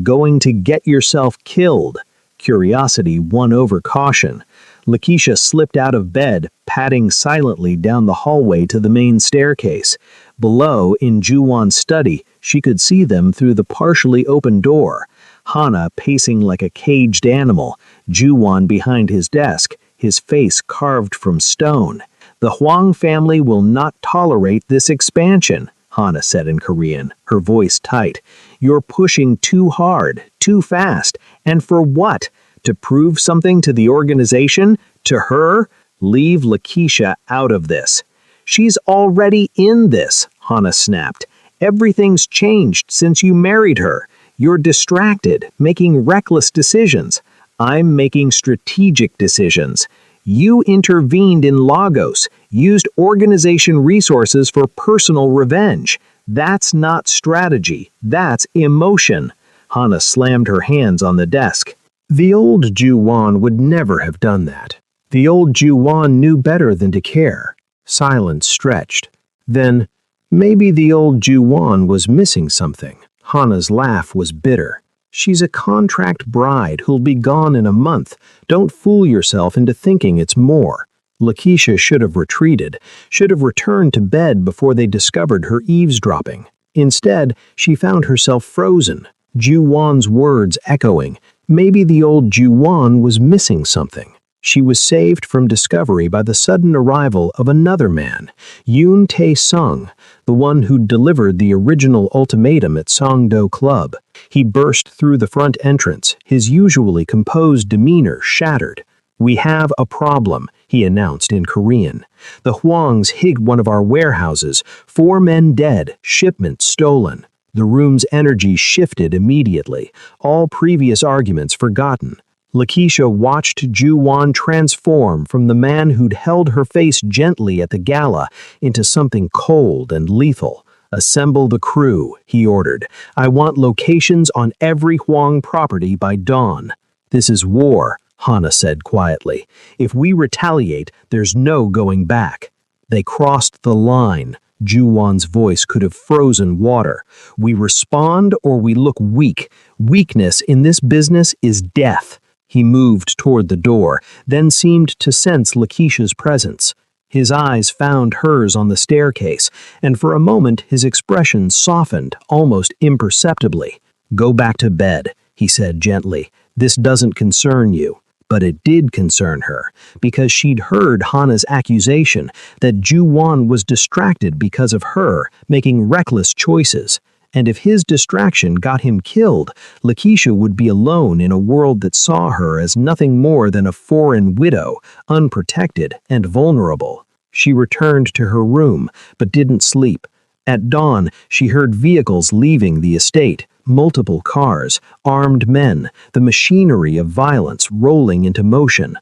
"Going to get yourself killed." Curiosity won over caution. Lakeisha slipped out of bed, padding silently down the hallway to the main staircase. Below, in Ju-won's study, she could see them through the partially open door. Hana pacing like a caged animal, Ju-won behind his desk, his face carved from stone. "The Hwang family will not tolerate this expansion," Hana said in Korean, her voice tight. "You're pushing too hard, too fast, and for what? To prove something to the organization? To her? Leave Lakeisha out of this." "She's already in this," Hana snapped. "Everything's changed since you married her. You're distracted, making reckless decisions. I'm making strategic decisions. You intervened in Lagos, used organization resources for personal revenge. That's not strategy, that's emotion." Hana slammed her hands on the desk. The old Ju-won would never have done that. The old Ju-won knew better than to care. Silence stretched. Then, maybe the old Juwan was missing something. Hana's laugh was bitter. She's a contract bride who'll be gone in a month. Don't fool yourself into thinking it's more. Lakeisha should have retreated, should have returned to bed before they discovered her eavesdropping. Instead, she found herself frozen, Juwan's words echoing. Maybe the old Juwan was missing something. She was saved from discovery by the sudden arrival of another man, Yoon Tae-sung, the one who delivered the original ultimatum at Songdo Club. He burst through the front entrance, his usually composed demeanor shattered. "We have a problem," he announced in Korean. "The Hwangs hid one of our warehouses, 4 men dead, shipment stolen." The room's energy shifted immediately, all previous arguments forgotten. Lakeisha watched Juwan transform from the man who'd held her face gently at the gala into something cold and lethal. "Assemble the crew," he ordered. "I want locations on every Hwang property by dawn." "This is war," Hana said quietly. "If we retaliate, there's no going back." They crossed the line. Juwan's voice could have frozen water. "We respond or we look weak. Weakness in this business is death." He moved toward the door, then seemed to sense Lakeisha's presence. His eyes found hers on the staircase, and for a moment his expression softened, almost imperceptibly. "Go back to bed," he said gently. "This doesn't concern you." But it did concern her, because she'd heard Hana's accusation that Juwan was distracted because of her, making reckless choices. And if his distraction got him killed, Lakeisha would be alone in a world that saw her as nothing more than a foreign widow, unprotected and vulnerable. She returned to her room, but didn't sleep. At dawn, she heard vehicles leaving the estate, multiple cars, armed men, the machinery of violence rolling into motion.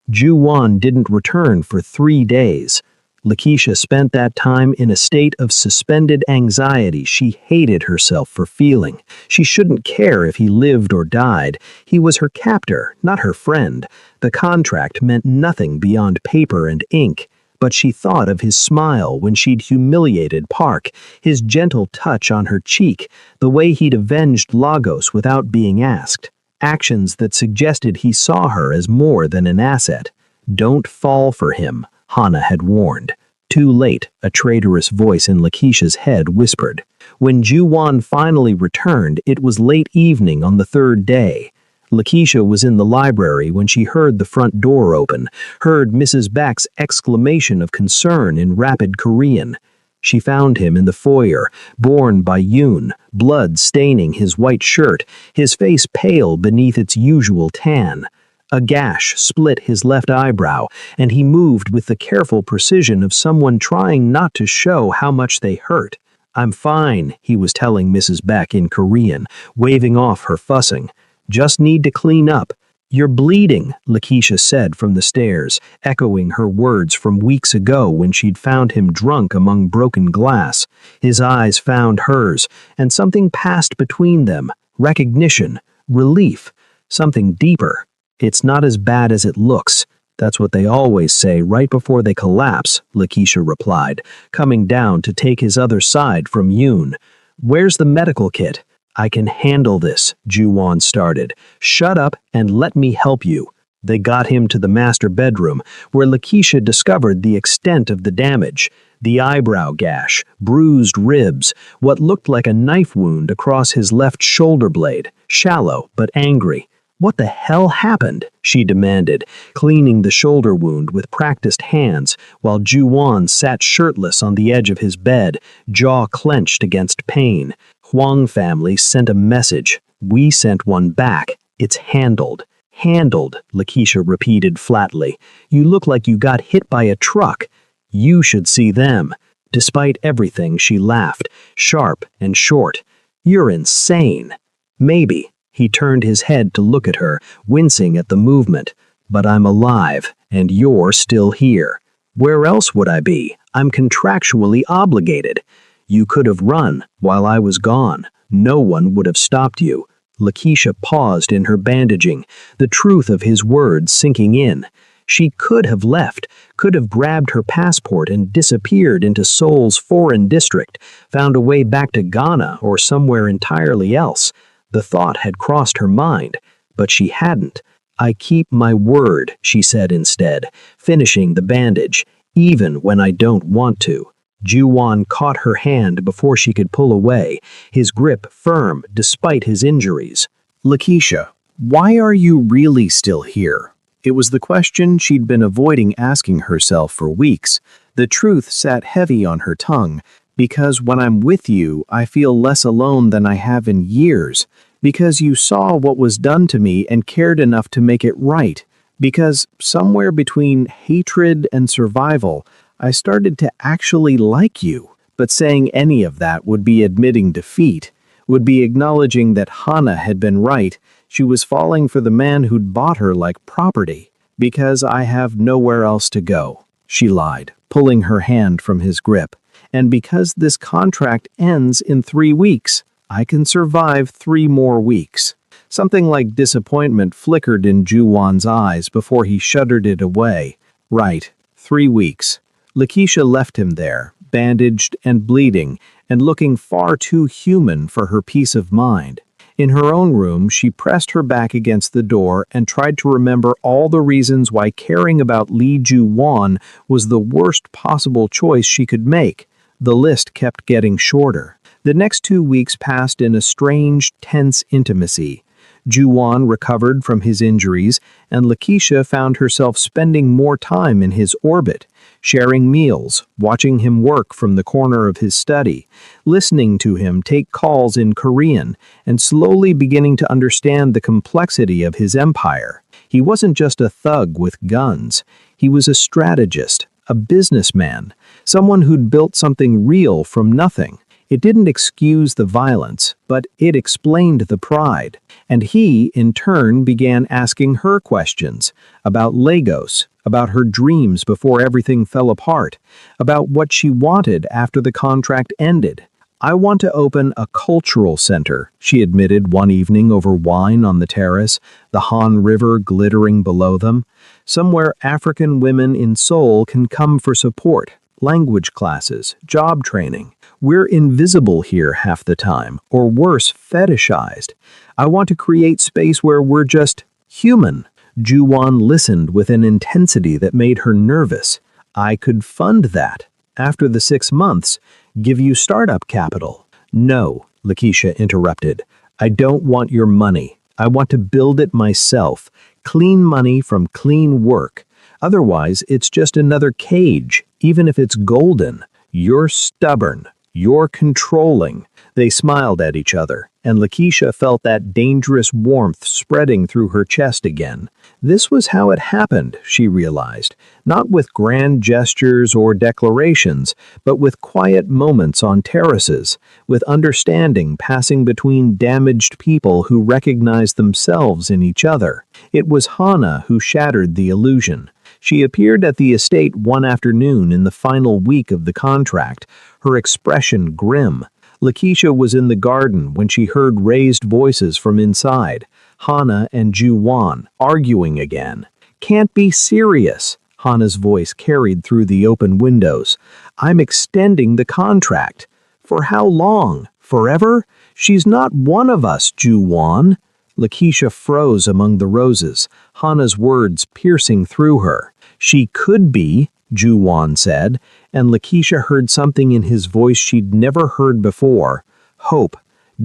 Juwan didn't return for 3 days. Lakeisha spent that time in a state of suspended anxiety she hated herself for feeling. She shouldn't care if he lived or died. He was her captor, not her friend. The contract meant nothing beyond paper and ink. But she thought of his smile when she'd humiliated Park, his gentle touch on her cheek, the way he'd avenged Lagos without being asked. Actions that suggested he saw her as more than an asset. "Don't fall for him," Hana had warned. Too late, a traitorous voice in Lakeisha's head whispered. When Juwan finally returned, it was late evening on the 3rd day. Lakeisha was in the library when she heard the front door open, heard Mrs. Beck's exclamation of concern in rapid Korean. She found him in the foyer, borne by Yoon, blood staining his white shirt, his face pale beneath its usual tan. A gash split his left eyebrow, and he moved with the careful precision of someone trying not to show how much they hurt. "I'm fine," he was telling Mrs. Beck in Korean, waving off her fussing. "Just need to clean up." "You're bleeding," Lakeisha said from the stairs, echoing her words from weeks ago when she'd found him drunk among broken glass. His eyes found hers, and something passed between them. Recognition, relief, something deeper. "It's not as bad as it looks. That's what they always say right before they collapse," Lakeisha replied, coming down to take his other side from Yoon. "Where's the medical kit?" "I can handle this," Juwan started. "Shut up and let me help you." They got him to the master bedroom, where Lakeisha discovered the extent of the damage. The eyebrow gash, bruised ribs, what looked like a knife wound across his left shoulder blade, shallow but angry. "What the hell happened?" she demanded, cleaning the shoulder wound with practiced hands, while Juwan sat shirtless on the edge of his bed, jaw clenched against pain. "Hwang family sent a message. We sent one back. It's handled." "Handled," Lakeisha repeated flatly. "You look like you got hit by a truck. You should see them." Despite everything, she laughed, sharp and short. "You're insane." "Maybe." He turned his head to look at her, wincing at the movement. "But I'm alive, and you're still here. Where else would I be? I'm contractually obligated. You could have run while I was gone. No one would have stopped you." Lakeisha paused in her bandaging, the truth of his words sinking in. She could have left, could have grabbed her passport and disappeared into Seoul's foreign district, found a way back to Ghana or somewhere entirely else. The thought had crossed her mind, but she hadn't. "I keep my word," she said instead, finishing the bandage, "even when I don't want to." Ju-won caught her hand before she could pull away, his grip firm despite his injuries. "Lakeisha, why are you really still here?" It was the question she'd been avoiding asking herself for weeks. The truth sat heavy on her tongue. "Because when I'm with you, I feel less alone than I have in years. Because you saw what was done to me and cared enough to make it right. Because somewhere between hatred and survival, I started to actually like you." But saying any of that would be admitting defeat, would be acknowledging that Hana had been right. She was falling for the man who'd bought her like property. "Because I have nowhere else to go," she lied, pulling her hand from his grip. "And because this contract ends in 3 weeks, I can survive 3 more weeks." Something like disappointment flickered in Ju-won's eyes before he shuddered it away. Right, 3 weeks. Lakeisha left him there, bandaged and bleeding, and looking far too human for her peace of mind. In her own room, she pressed her back against the door and tried to remember all the reasons why caring about Lee Ju-won was the worst possible choice she could make. The list kept getting shorter. The next 2 weeks passed in a strange, tense intimacy. Ju-won recovered from his injuries, and Lakeisha found herself spending more time in his orbit, sharing meals, watching him work from the corner of his study, listening to him take calls in Korean, and slowly beginning to understand the complexity of his empire. He wasn't just a thug with guns. He was a strategist, a businessman, someone who'd built something real from nothing. It didn't excuse the violence, but it explained the pride. And he, in turn, began asking her questions about Lagos, about her dreams before everything fell apart, about what she wanted after the contract ended. "I want to open a cultural center," she admitted one evening over wine on the terrace, the Han River glittering below them. "Somewhere African women in Seoul can come for support, language classes, job training. We're invisible here half the time, or worse, fetishized. I want to create space where we're just human." Ju-won listened with an intensity that made her nervous. "I could fund that. After the 6 months, give you startup capital." "No," Lakeisha interrupted. "I don't want your money. I want to build it myself. Clean money from clean work. Otherwise, it's just another cage, even if it's golden. You're stubborn. You're controlling." They smiled at each other, and Lakeisha felt that dangerous warmth spreading through her chest again. This was how it happened, she realized, not with grand gestures or declarations, but with quiet moments on terraces, with understanding passing between damaged people who recognized themselves in each other. It was Hana who shattered the illusion. She appeared at the estate one afternoon in the final week of the contract, her expression grim. Lakeisha was in the garden when she heard raised voices from inside, Hana and Ju-won, arguing again. "Can't be serious," Hana's voice carried through the open windows. "I'm extending the contract." "For how long? Forever? She's not one of us, Ju-won." Lakeisha froze among the roses, Hana's words piercing through her. "She could be," Ju-won said, and Lakeisha heard something in his voice she'd never heard before. Hope.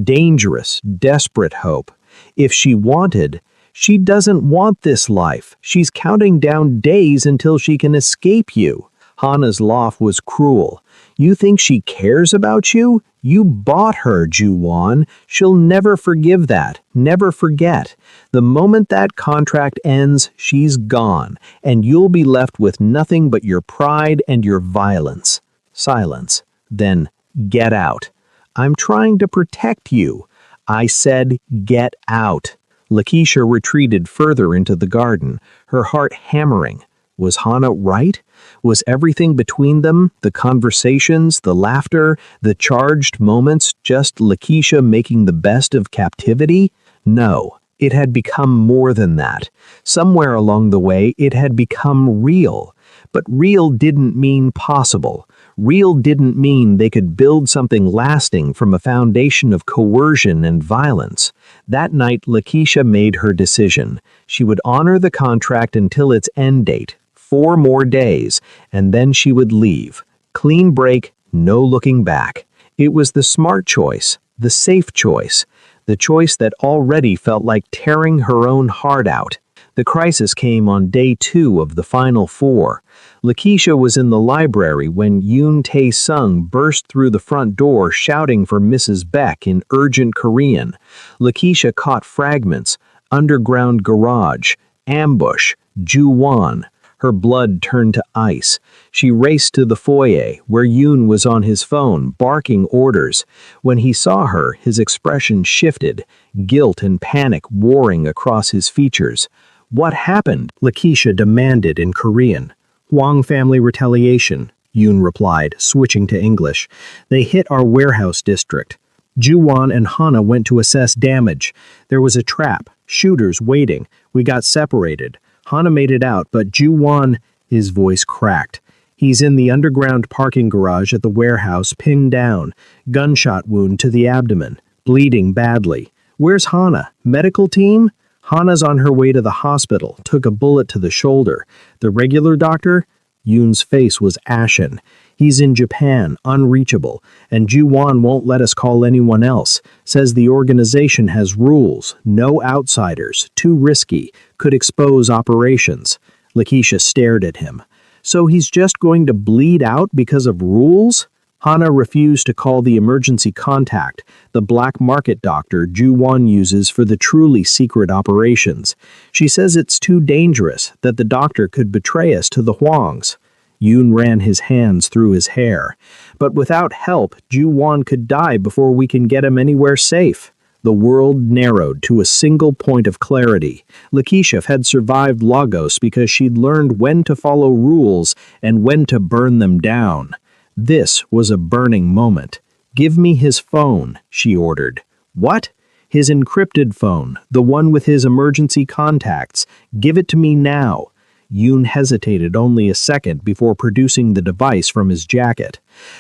Dangerous, desperate hope. If she wanted, she doesn't want this life. She's counting down days until she can escape you. Hana's laugh was cruel. "You think she cares about you? You bought her, Ju-won. She'll never forgive that, never forget. The moment that contract ends, she's gone, and you'll be left with nothing but your pride and your violence." Silence. Then, "Get out." "I'm trying to protect you." "I said, get out." Lakeisha retreated further into the garden, her heart hammering. Was Hana right? Was everything between them, the conversations, the laughter, the charged moments, just Lakeisha making the best of captivity? No, It had become more than that. Somewhere along the way, it had become real. But real didn't mean possible. Real didn't mean they could build something lasting from a foundation of coercion and violence. That night, Lakeisha made her decision. She would honor the contract until its end date, 4 more days, and then she would leave. Clean break, no looking back. It was the smart choice, the safe choice, the choice that already felt like tearing her own heart out. The crisis came on day 2 of the final 4. Lakeisha was in the library when Yoon Tae-sung burst through the front door shouting for Mrs. Beck in urgent Korean. Lakeisha caught fragments: underground garage, ambush, Ju-won. Her blood turned to ice. She raced to the foyer, where Yoon was on his phone, barking orders. When he saw her, his expression shifted, guilt and panic warring across his features. "What happened?" Lakeisha demanded in Korean. "Hwang family retaliation," Yoon replied, switching to English. "They hit our warehouse district. Ju-won and Hana went to assess damage. There was a trap, shooters waiting. We got separated. Hana made it out, but Ju-won..." His voice cracked. "He's in the underground parking garage at the warehouse, pinned down. Gunshot wound to the abdomen. Bleeding badly. Where's Hana? Medical team?" "Hana's on her way to the hospital. Took a bullet to the shoulder. The regular doctor?" Yoon's face was ashen. "He's in Japan, unreachable, and Ju-won won't let us call anyone else. Says the organization has rules. No outsiders. Too risky. Could expose operations." Lakeisha stared at him. "So he's just going to bleed out because of rules?" Hana refused to call the emergency contact, the black market doctor Ju-won uses for the truly secret operations. She says it's too dangerous, that the doctor could betray us to the Hwangs. Yoon ran his hands through his hair. "But without help, Ju-won could die before we can get him anywhere safe." The world narrowed to a single point of clarity. Lakeisha had survived Lagos because she'd learned when to follow rules and when to burn them down. This was a burning moment. "Give me his phone," she ordered. "What?" "His encrypted phone, the one with his emergency contacts. Give it to me now." Yoon hesitated only a second before producing the device from his jacket.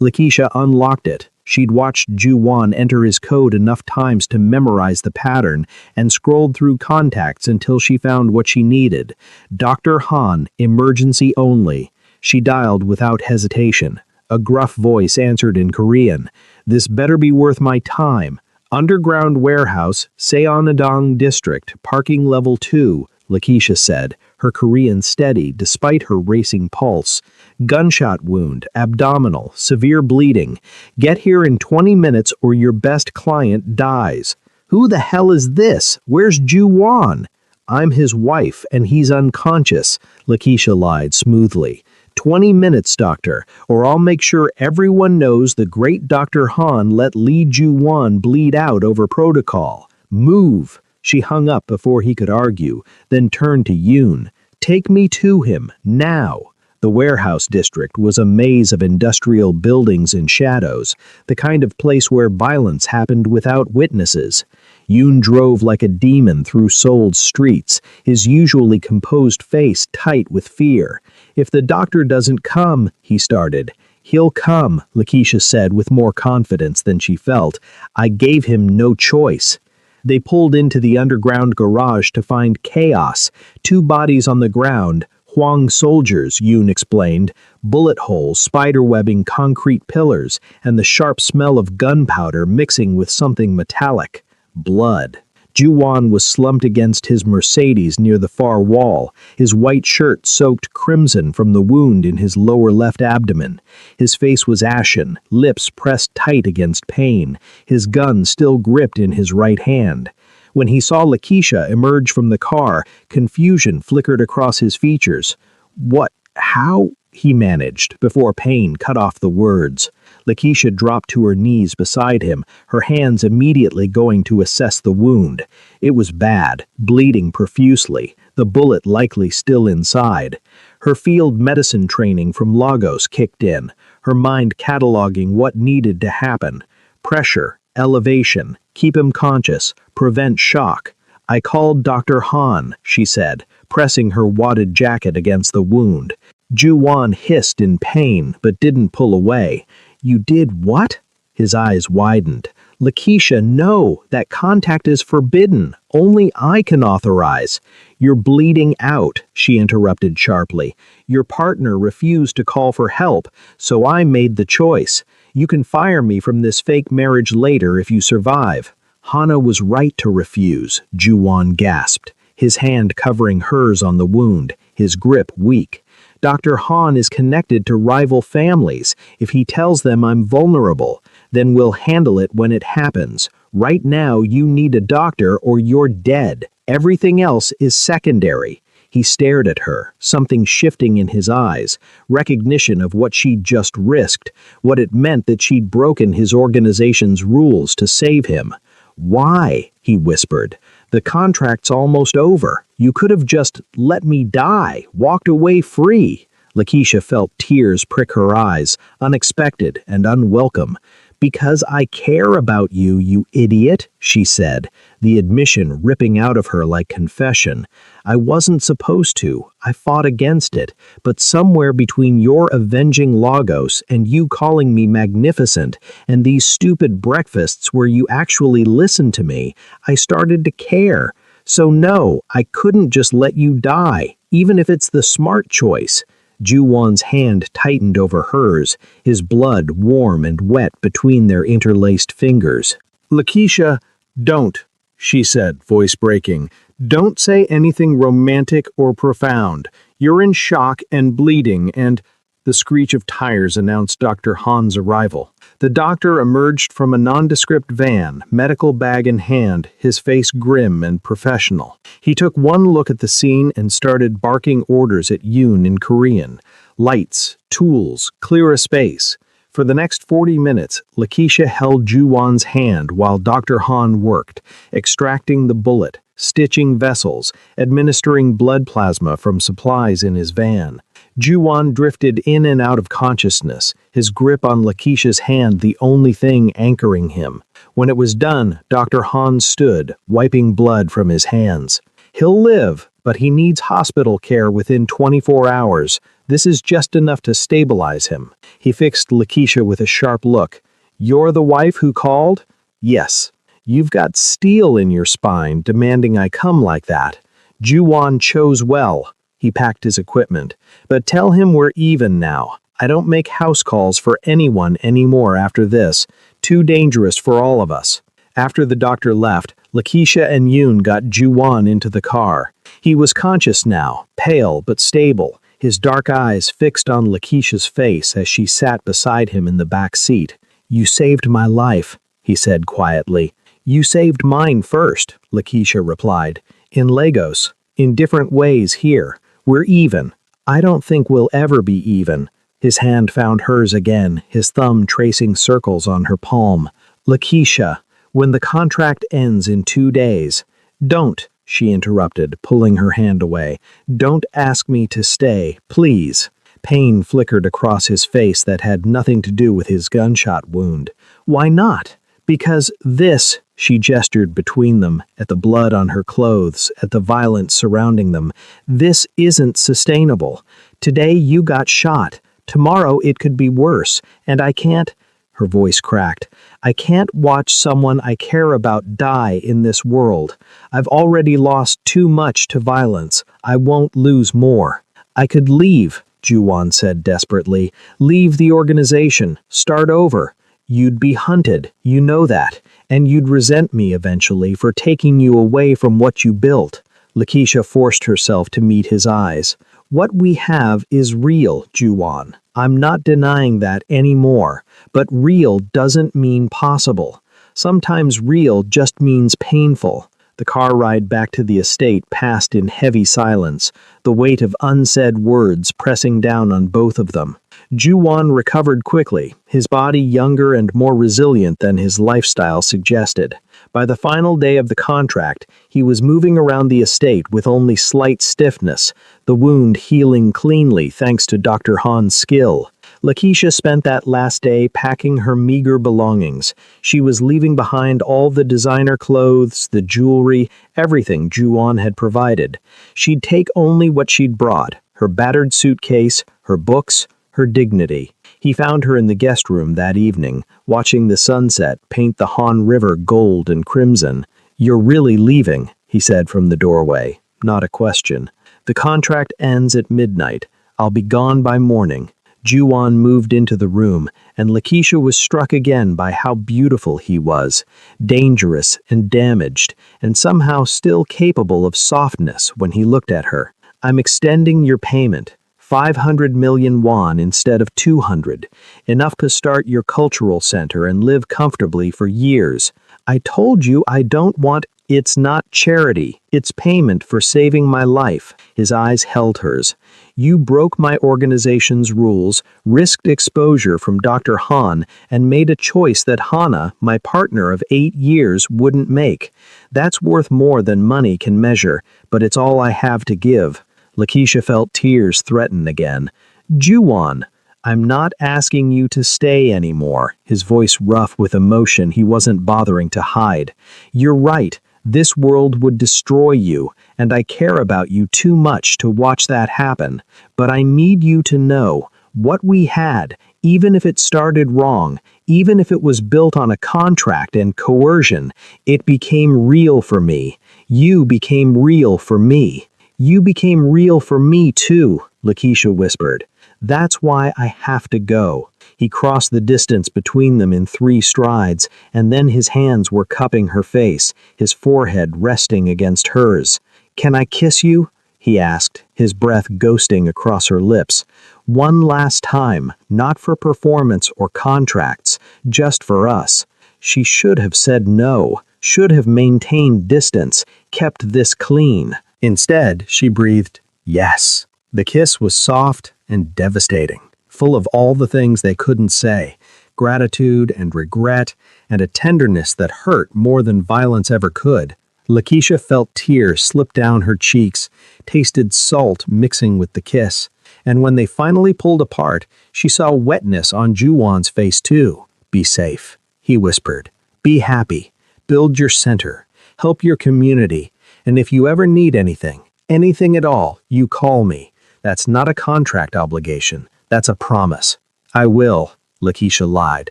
Lakeisha unlocked it. She'd watched Ju-won enter his code enough times to memorize the pattern and scrolled through contacts until she found what she needed. "Dr. Han, emergency only." She dialed without hesitation. A gruff voice answered in Korean. "This better be worth my time. Underground warehouse, Seonadong District, parking level 2, Lakeisha said, her Korean steady despite her racing pulse. "Gunshot wound, abdominal, severe bleeding. Get here in 20 minutes or your best client dies." "Who the hell is this? Where's Ju-won?" "I'm his wife, and he's unconscious," Lakeisha lied smoothly. 20 minutes, doctor, or I'll make sure everyone knows the great Dr. Han let Lee Ju-won bleed out over protocol. Move." She hung up before he could argue, then turned to Yoon. "Take me to him, now." The warehouse district was a maze of industrial buildings and shadows, the kind of place where violence happened without witnesses. Yoon drove like a demon through Seoul's streets, his usually composed face tight with fear. "If the doctor doesn't come," he started. "He'll come," Lakeisha said with more confidence than she felt. "I gave him no choice." They pulled into the underground garage to find chaos, 2 bodies on the ground. Hwang soldiers, Yoon explained, bullet holes, spiderwebbing concrete pillars, and the sharp smell of gunpowder mixing with something metallic. Blood. Ju-won was slumped against his Mercedes near the far wall, his white shirt soaked crimson from the wound in his lower left abdomen. His face was ashen, lips pressed tight against pain, his gun still gripped in his right hand. When he saw Lakeisha emerge from the car, confusion flickered across his features. "What? How?" he managed, before pain cut off the words. Lakeisha dropped to her knees beside him, her hands immediately going to assess the wound. It was bad, bleeding profusely, the bullet likely still inside. Her field medicine training from Lagos kicked in, her mind cataloging what needed to happen. Pressure, elevation, keep him conscious, prevent shock. I called Dr. Han, she said, pressing her wadded jacket against the wound. Ju-won hissed in pain, but didn't pull away. You did what? His eyes widened. Lakeisha, no, that contact is forbidden. Only I can authorize. You're bleeding out, she interrupted sharply. Your partner refused to call for help, so I made the choice. You can fire me from this fake marriage later if you survive. Hana was right to refuse, Ju-won gasped, his hand covering hers on the wound, his grip weak. Dr. Han is connected to rival families. If he tells them I'm vulnerable, then we'll handle it when it happens. Right now, you need a doctor or you're dead. Everything else is secondary. He stared at her, something shifting in his eyes, recognition of what she'd just risked, what it meant that she'd broken his organization's rules to save him. Why? He whispered. The contract's almost over. You could have just let me die, walked away free. Lakeisha felt tears prick her eyes, unexpected and unwelcome. Because I care about you, you idiot, she said, the admission ripping out of her like confession. I wasn't supposed to. I fought against it. But somewhere between your avenging Lagos and you calling me magnificent and these stupid breakfasts where you actually listened to me, I started to care. So no, I couldn't just let you die, even if it's the smart choice. Ju-won's hand tightened over hers, his blood warm and wet between their interlaced fingers. Lakeisha, don't, she said, voice breaking. Don't say anything romantic or profound. You're in shock and bleeding, and... The screech of tires announced Dr. Han's arrival. The doctor emerged from a nondescript van, medical bag in hand, his face grim and professional. He took one look at the scene and started barking orders at Yoon in Korean. Lights, tools, clear a space. For the next 40 minutes, Lakeisha held Ju-won's hand while Dr. Han worked, extracting the bullet, stitching vessels, administering blood plasma from supplies in his van. Ju-won drifted in and out of consciousness, his grip on Lakeisha's hand the only thing anchoring him. When it was done, Dr. Han stood, wiping blood from his hands. He'll live, but he needs hospital care within 24 hours. This is just enough to stabilize him. He fixed Lakeisha with a sharp look. You're the wife who called? Yes. You've got steel in your spine, demanding I come like that. Ju-won chose well. He packed his equipment. But tell him we're even now. I don't make house calls for anyone anymore after this. Too dangerous for all of us. After the doctor left, Lakeisha and Yoon got Ju-won into the car. He was conscious now, pale but stable, his dark eyes fixed on Lakeisha's face as she sat beside him in the back seat. You saved my life, he said quietly. You saved mine first, Lakeisha replied. In Lagos. In different ways here. We're even. I don't think we'll ever be even. His hand found hers again, his thumb tracing circles on her palm. Lakeisha, when the contract ends in 2 days. Don't, she interrupted, pulling her hand away. Don't ask me to stay, please. Pain flickered across his face that had nothing to do with his gunshot wound. Why not? Because this, she gestured between them, at the blood on her clothes, at the violence surrounding them. This isn't sustainable. Today you got shot. Tomorrow it could be worse. And I can't... Her voice cracked. I can't watch someone I care about die in this world. I've already lost too much to violence. I won't lose more. I could leave, Ju-won said desperately. Leave the organization. Start over. You'd be hunted, you know that, and you'd resent me eventually for taking you away from what you built. Lakeisha forced herself to meet his eyes. What we have is real, Ju-won. I'm not denying that anymore, but real doesn't mean possible. Sometimes real just means painful. The car ride back to the estate passed in heavy silence, the weight of unsaid words pressing down on both of them. Ju-won recovered quickly, his body younger and more resilient than his lifestyle suggested. By the final day of the contract, he was moving around the estate with only slight stiffness, the wound healing cleanly thanks to Dr. Han's skill. Lakeisha spent that last day packing her meager belongings. She was leaving behind all the designer clothes, the jewelry, everything Ju-won had provided. She'd take only what she'd brought, her battered suitcase, her books, her dignity. He found her in the guest room that evening, watching the sunset paint the Han River gold and crimson. "You're really leaving," he said from the doorway. Not a question. "The contract ends at midnight. I'll be gone by morning." Ju-won moved into the room, and Lakeisha was struck again by how beautiful he was, dangerous and damaged, and somehow still capable of softness when he looked at her. "I'm extending your payment. 500 million won instead of 200. Enough to start your cultural center and live comfortably for years. I told you I don't want. It's not charity. It's payment for saving my life." His eyes held hers. "You broke my organization's rules, risked exposure from Dr. Han, and made a choice that Hana, my partner of 8 years, wouldn't make. That's worth more than money can measure, but it's all I have to give." Lakeisha felt tears threaten again. "Ju-won, I'm not asking you to stay anymore." His voice rough with emotion he wasn't bothering to hide. "You're right. This world would destroy you, and I care about you too much to watch that happen. But I need you to know, what we had, even if it started wrong, even if it was built on a contract and coercion, it became real for me. You became real for me. You became real for me too," Lakeisha whispered. "That's why I have to go." He crossed the distance between them in 3 strides, and then his hands were cupping her face, his forehead resting against hers. "Can I kiss you?" he asked, his breath ghosting across her lips. "One last time, not for performance or contracts, just for us." She should have said no, should have maintained distance, kept this clean. Instead, she breathed, "Yes." The kiss was soft and devastating, full of all the things they couldn't say, gratitude and regret, and a tenderness that hurt more than violence ever could. Lakeisha felt tears slip down her cheeks, tasted salt mixing with the kiss, and when they finally pulled apart, she saw wetness on Ju-won's face too. "Be safe," he whispered. "Be happy. Build your center. Help your community. And if you ever need anything, anything at all, you call me. That's not a contract obligation. That's a promise." "I will," Lakeisha lied,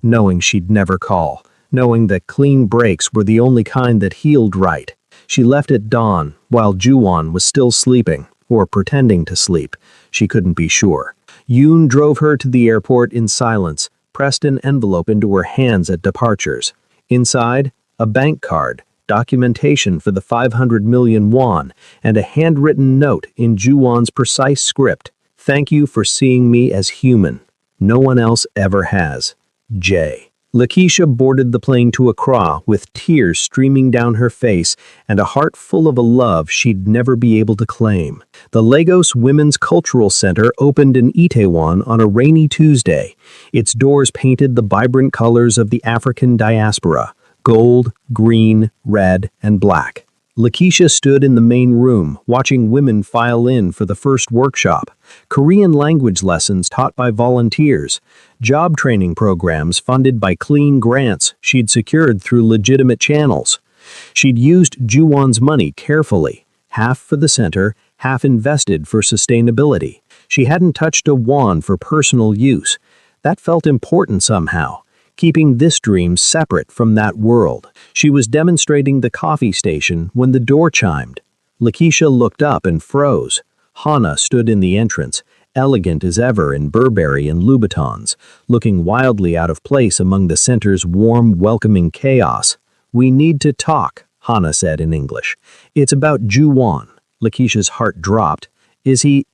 knowing she'd never call, knowing that clean breaks were the only kind that healed right. She left at dawn, while Ju-won was still sleeping, or pretending to sleep. She couldn't be sure. Yoon drove her to the airport in silence, pressed an envelope into her hands at departures. Inside, a bank card, documentation for the 500 million won, and a handwritten note in Ju-won's precise script. "Thank you for seeing me as human. No one else ever has. J." Lakeisha boarded the plane to Accra with tears streaming down her face and a heart full of a love she'd never be able to claim. The Lagos Women's Cultural Center opened in Itaewon on a rainy Tuesday, its doors painted the vibrant colors of the African diaspora: gold, green, red, and black. Lakeisha stood in the main room, watching women file in for the first workshop. Korean language lessons taught by volunteers, job training programs funded by clean grants she'd secured through legitimate channels. She'd used Ju-won's money carefully, half for the center, half invested for sustainability. She hadn't touched a won for personal use. That felt important somehow, keeping this dream separate from that world. She was demonstrating the coffee station when the door chimed. Lakeisha looked up and froze. Hana stood in the entrance, elegant as ever in Burberry and Louboutins, looking wildly out of place among the center's warm, welcoming chaos. "We need to talk," Hana said in English. "It's about Ju-won." Lakeisha's heart dropped. Is he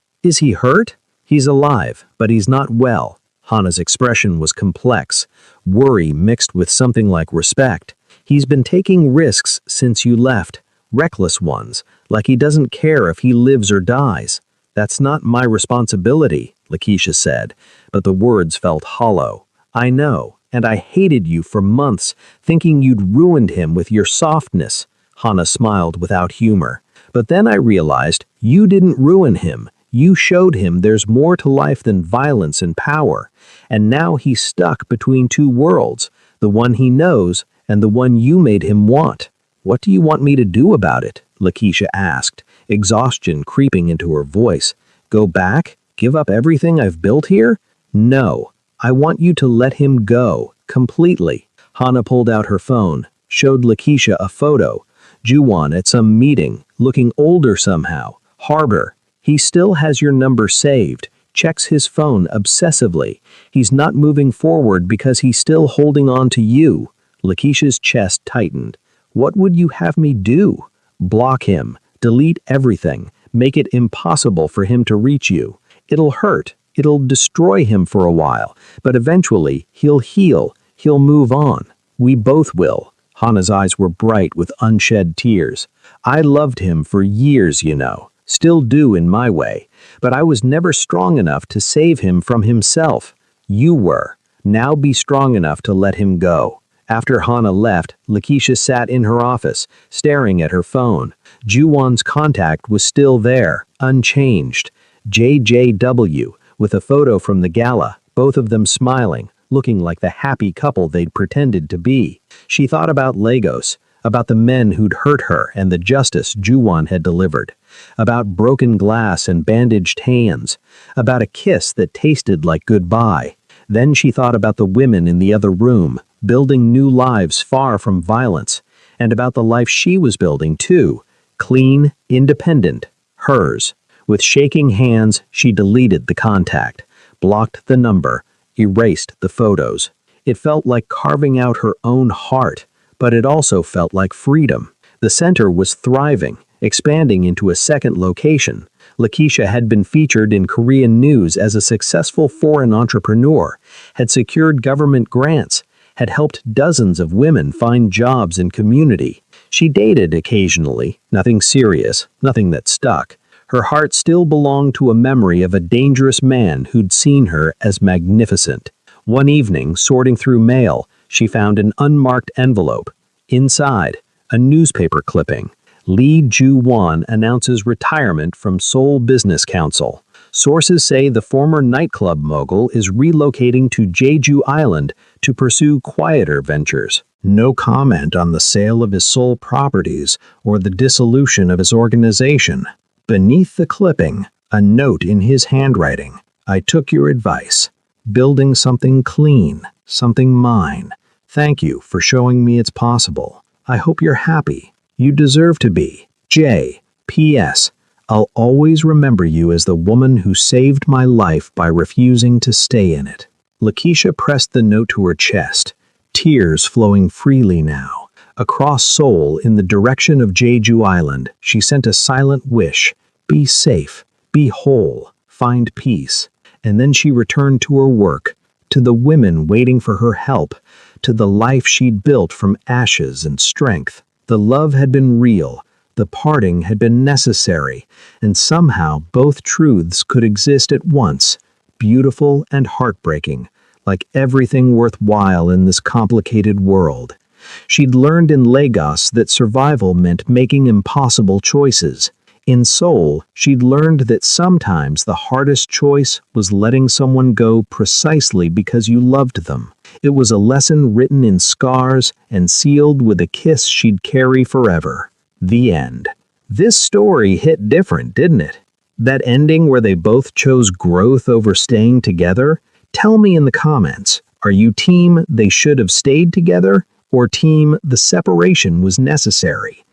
hurt?" "He's alive, but he's not well." Hana's expression was complex, worry mixed with something like respect. "He's been taking risks since you left, reckless ones, like he doesn't care if he lives or dies." "That's not my responsibility," Lakeisha said, but the words felt hollow. "I know, and I hated you for months, thinking you'd ruined him with your softness." Hana smiled without humor. "But then I realized you didn't ruin him. You showed him there's more to life than violence and power, and now he's stuck between two worlds, the one he knows and the one you made him want. What do you want me to do about it? Lakeisha asked, exhaustion creeping into her voice. Go back? Give up everything I've built here? No. I want you to let him go, completely. Hana pulled out her phone, showed Lakeisha a photo. Juwon at some meeting, looking older somehow. Harbor. He still has your number saved. Checks his phone obsessively. He's not moving forward because he's still holding on to you. Lakeisha's chest tightened. What would you have me do? Block him. Delete everything. Make it impossible for him to reach you. It'll hurt. It'll destroy him for a while, but eventually he'll heal. He'll move on. We both will. Hana's eyes were bright with unshed tears. I loved him for years, you know. Still do in my way. But I was never strong enough to save him from himself. You were. Now be strong enough to let him go. After Hana left, Lakeisha sat in her office, staring at her phone. Juwon's contact was still there, unchanged. JJW, with a photo from the gala, both of them smiling, looking like the happy couple they'd pretended to be. She thought about Lagos, about the men who'd hurt her and the justice Juwon had delivered, about broken glass and bandaged hands, about a kiss that tasted like goodbye. Then she thought about the women in the other room, building new lives far from violence, and about the life she was building too, clean, independent, hers. With shaking hands, she deleted the contact, blocked the number, erased the photos. It felt like carving out her own heart, but it also felt like freedom. The center was thriving, expanding into a second location. Lakeisha had been featured in Korean news as a successful foreign entrepreneur, had secured government grants, had helped dozens of women find jobs in community. She dated occasionally, nothing serious, nothing that stuck. Her heart still belonged to a memory of a dangerous man who'd seen her as magnificent. One evening, sorting through mail, she found an unmarked envelope. Inside, a newspaper clipping. Lee Ju-won announces retirement from Seoul Business Council. Sources say the former nightclub mogul is relocating to Jeju Island to pursue quieter ventures. No comment on the sale of his Seoul properties or the dissolution of his organization. Beneath the clipping, a note in his handwriting. I took your advice. Building something clean, something mine. Thank you for showing me it's possible. I hope you're happy. You deserve to be. J. P.S. I'll always remember you as the woman who saved my life by refusing to stay in it. Lakeisha pressed the note to her chest, tears flowing freely now. Across Seoul, in the direction of Jeju Island, she sent a silent wish. Be safe, be whole, find peace. And then she returned to her work, to the women waiting for her help, to the life she'd built from ashes and strength. The love had been real, the parting had been necessary, and somehow both truths could exist at once, beautiful and heartbreaking, like everything worthwhile in this complicated world. She'd learned in Lagos that survival meant making impossible choices. In Seoul, she'd learned that sometimes the hardest choice was letting someone go precisely because you loved them. It was a lesson written in scars and sealed with a kiss she'd carry forever. The end. This story hit different, didn't it? That ending where they both chose growth over staying together? Tell me in the comments, are you team they should have stayed together, or team the separation was necessary?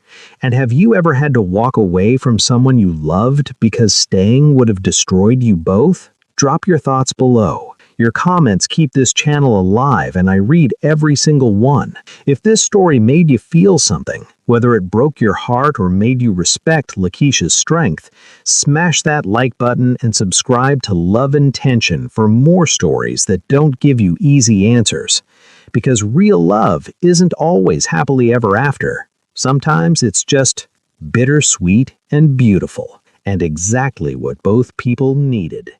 And have you ever had to walk away from someone you loved because staying would have destroyed you both? Drop your thoughts below. Your comments keep this channel alive, and I read every single one. If this story made you feel something, whether it broke your heart or made you respect Lakeisha's strength, smash that like button and subscribe to Love and Tension for more stories that don't give you easy answers. Because real love isn't always happily ever after. Sometimes it's just bittersweet and beautiful, and exactly what both people needed.